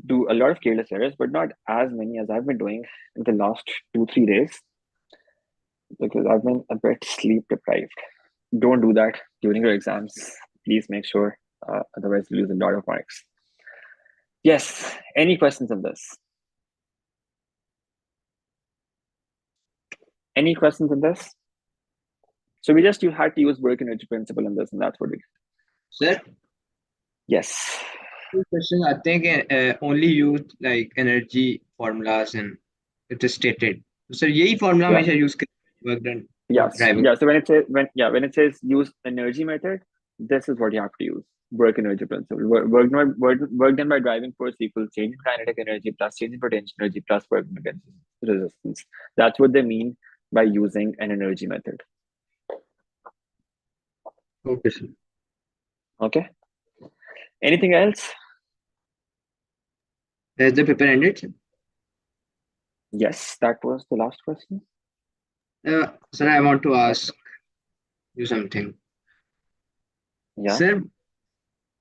do a lot of careless errors, but not as many as I've been doing in the last 2-3 days because I've been a bit sleep deprived. Don't do that during your exams. Please make sure, otherwise you lose a lot of marks. Yes, any questions on this? Any questions on this? So we just had to use work energy principle in this, and that's what we. Sir, Yes. this question I think only used like energy formulas and it is stated. Sir, यही formula Yeah. हमेशा use करें work done for Yes. driving. Yeah. So when it says use energy method, this is what you have to use. Work energy principle. Work done by driving force equals change in kinetic energy plus change in potential energy plus work against resistance. That's what they mean by using an energy method. Okay, sir. Okay. Anything else? Has the paper ended, sir? Yes, that was the last question. Sir, I want to ask you something. Yeah. Sir,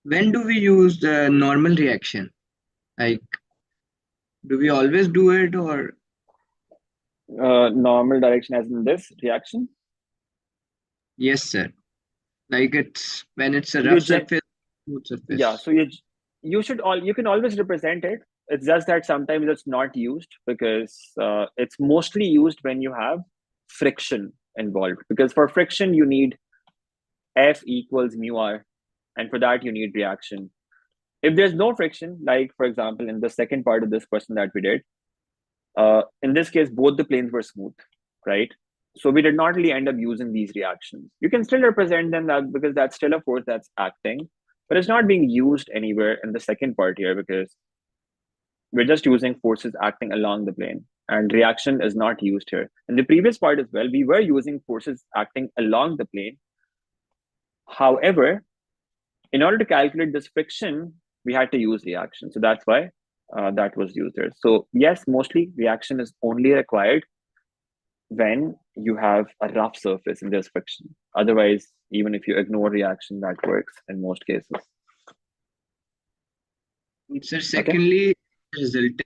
when do we use the normal reaction? Like, do we always do it or? Normal direction as in this reaction? Yes, sir. Like it's when it's a You rough gen- surface, smooth surface. Yeah, so you can always represent it. It's just that sometimes it's not used because it's mostly used when you have friction involved. Because for friction you need F equals mu r, and for that you need reaction. If there's no friction, like for example in the second part of this question that we did, in this case both the planes were smooth, right? So we did not really end up using these reactions. You can still represent them because that's still a force that's acting, but it's not being used anywhere in the second part here because we're just using forces acting along the plane, and reaction is not used here. In the previous part as well, we were using forces acting along the plane. However, in order to calculate this friction, we had to use reaction. So that's why that was used there. So yes, mostly reaction is only required when you have a rough surface and there's friction. Otherwise, even if you ignore reaction, that works in most cases. Sir, secondly, resultant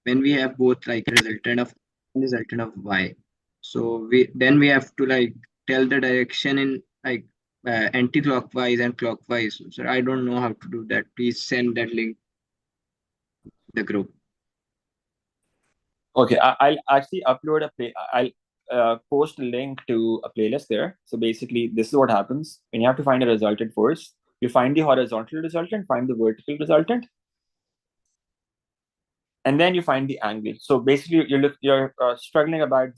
when we have both like resultant of y. So we have to like tell the direction in like anti-clockwise and clockwise. Sir, I don't know how to do that. Please send that link to the group. Okay, I'll actually upload I'll post a link to a playlist there. So basically, this is what happens when you have to find a resultant force. You find the horizontal resultant, find the vertical resultant, and then you find the angle. So basically, you're struggling about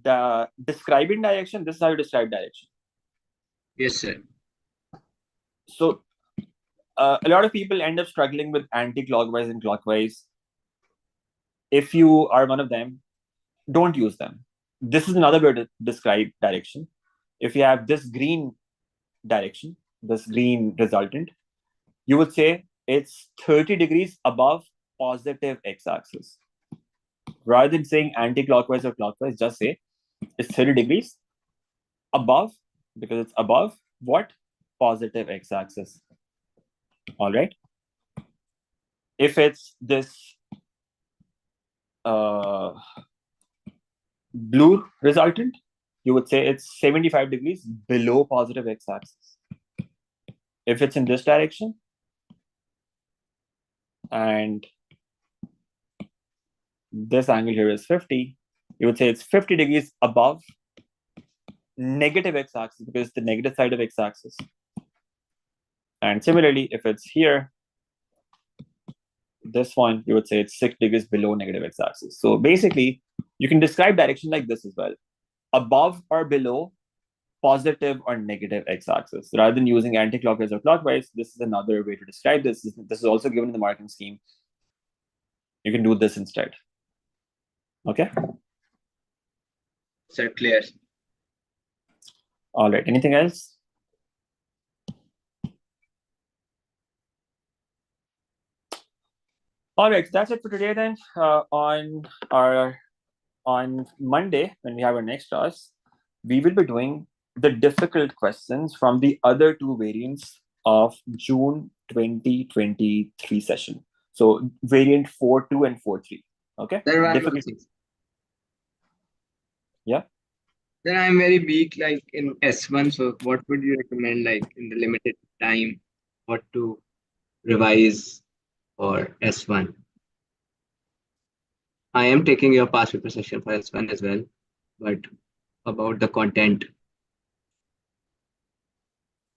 the describing direction. This is how you describe direction. Yes, sir. So a lot of people end up struggling with anti-clockwise and clockwise. If you are one of them, don't use them. This is another way to describe direction. If you have this green direction, this green resultant, you would say it's 30 degrees above positive x-axis. Rather than saying anti-clockwise or clockwise, just say it's 30 degrees above, because it's above what? Positive x-axis. All right. If it's this blue resultant, you would say it's 75 degrees below positive x-axis. If it's in this direction and this angle here is 50, you would say it's 50 degrees above negative x-axis because it's the negative side of x-axis. And similarly, if it's here, this one, you would say it's 6 degrees below negative x-axis. So basically, you can describe direction like this as well. Above or below positive or negative x-axis. Rather than using anti-clockwise or clockwise, this is another way to describe this. This is also given in the marking scheme. You can do this instead. Okay? Sir, clear. All right. Anything else? All right. That's it for today then. On Monday, when we have our next class, we will be doing the difficult questions from the other two variants of June 2023 session. So variant 4.2 and 4.3. Okay? Sir, Difficult. Yeah. Then I'm very weak like in S1. So what would you recommend like in the limited time what to revise for S1? I am taking your past paper session for S1 as well. but about the content.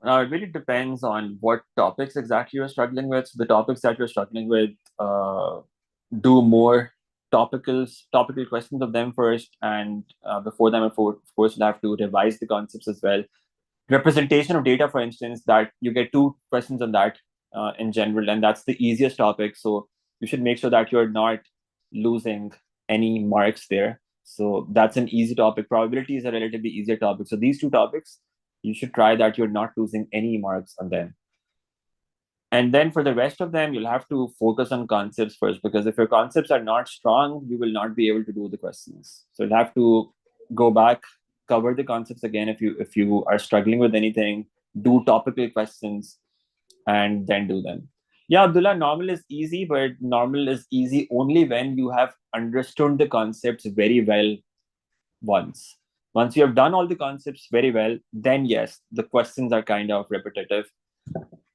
Now, it really depends on what topics exactly you're struggling with. So the topics that you're struggling with, do more topical questions of them first, and before them, of course, you'll have to revise the concepts as well. Representation of data, for instance, that you get 2 questions on that in general, and that's the easiest topic. So you should make sure that you're not losing any marks there. So that's an easy topic. Probability is a relatively easier topic. So these 2 topics, you should try that you're not losing any marks on them. And then for the rest of them, you'll have to focus on concepts first, because if your concepts are not strong, you will not be able to do the questions. So you'll have to go back, cover the concepts again. If you are struggling with anything, do topical questions and then do them. Yeah, Abdullah, normal is easy, but normal is easy only when you have understood the concepts very well once. Once you have done all the concepts very well, then yes, the questions are kind of repetitive.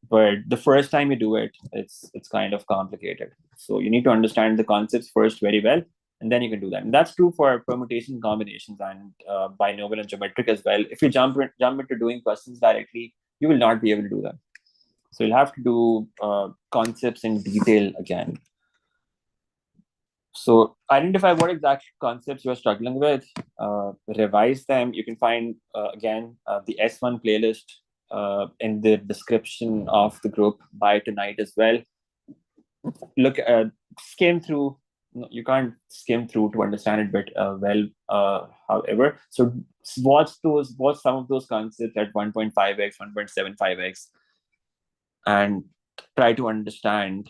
But the first time you do it, it's kind of complicated. So you need to understand the concepts first very well, and then you can do that. And that's true for permutation combinations and binomial and geometric as well. If you jump into doing questions directly, you will not be able to do them. So you'll have to do concepts in detail again. So identify what exact concepts you're struggling with, revise them. You can find, again, the S1 playlist in the description of the group by tonight as well. Look, skim through. You can't skim through to understand it, but however, so watch some of those concepts at 1.5x, 1.75x, and try to understand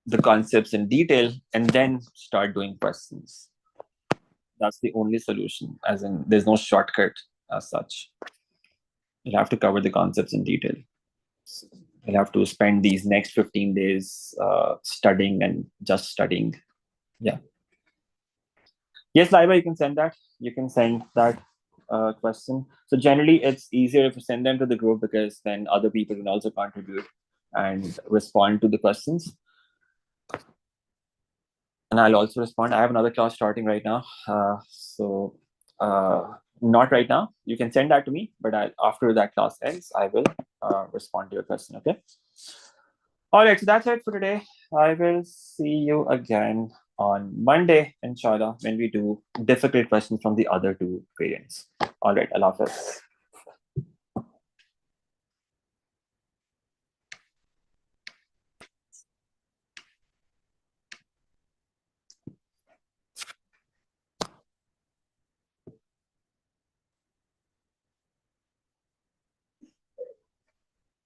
the concepts in detail, and then start doing questions. That's the only solution, as in there's no shortcut as such. You'll have to cover the concepts in detail. You'll have to spend these next 15 days studying and just studying. Yeah. Yes, Laiba, you can send that. You can send that question. So generally, it's easier if you send them to the group, because then other people can also contribute and respond to the questions. And I'll also respond. I have another class starting right now. So not right now. You can send that to me, but after that class ends, I will respond to your question, okay? All right, so that's it for today. I will see you again on Monday, inshallah, when we do difficult questions from the other 2 variants. All right, Allah Hafiz.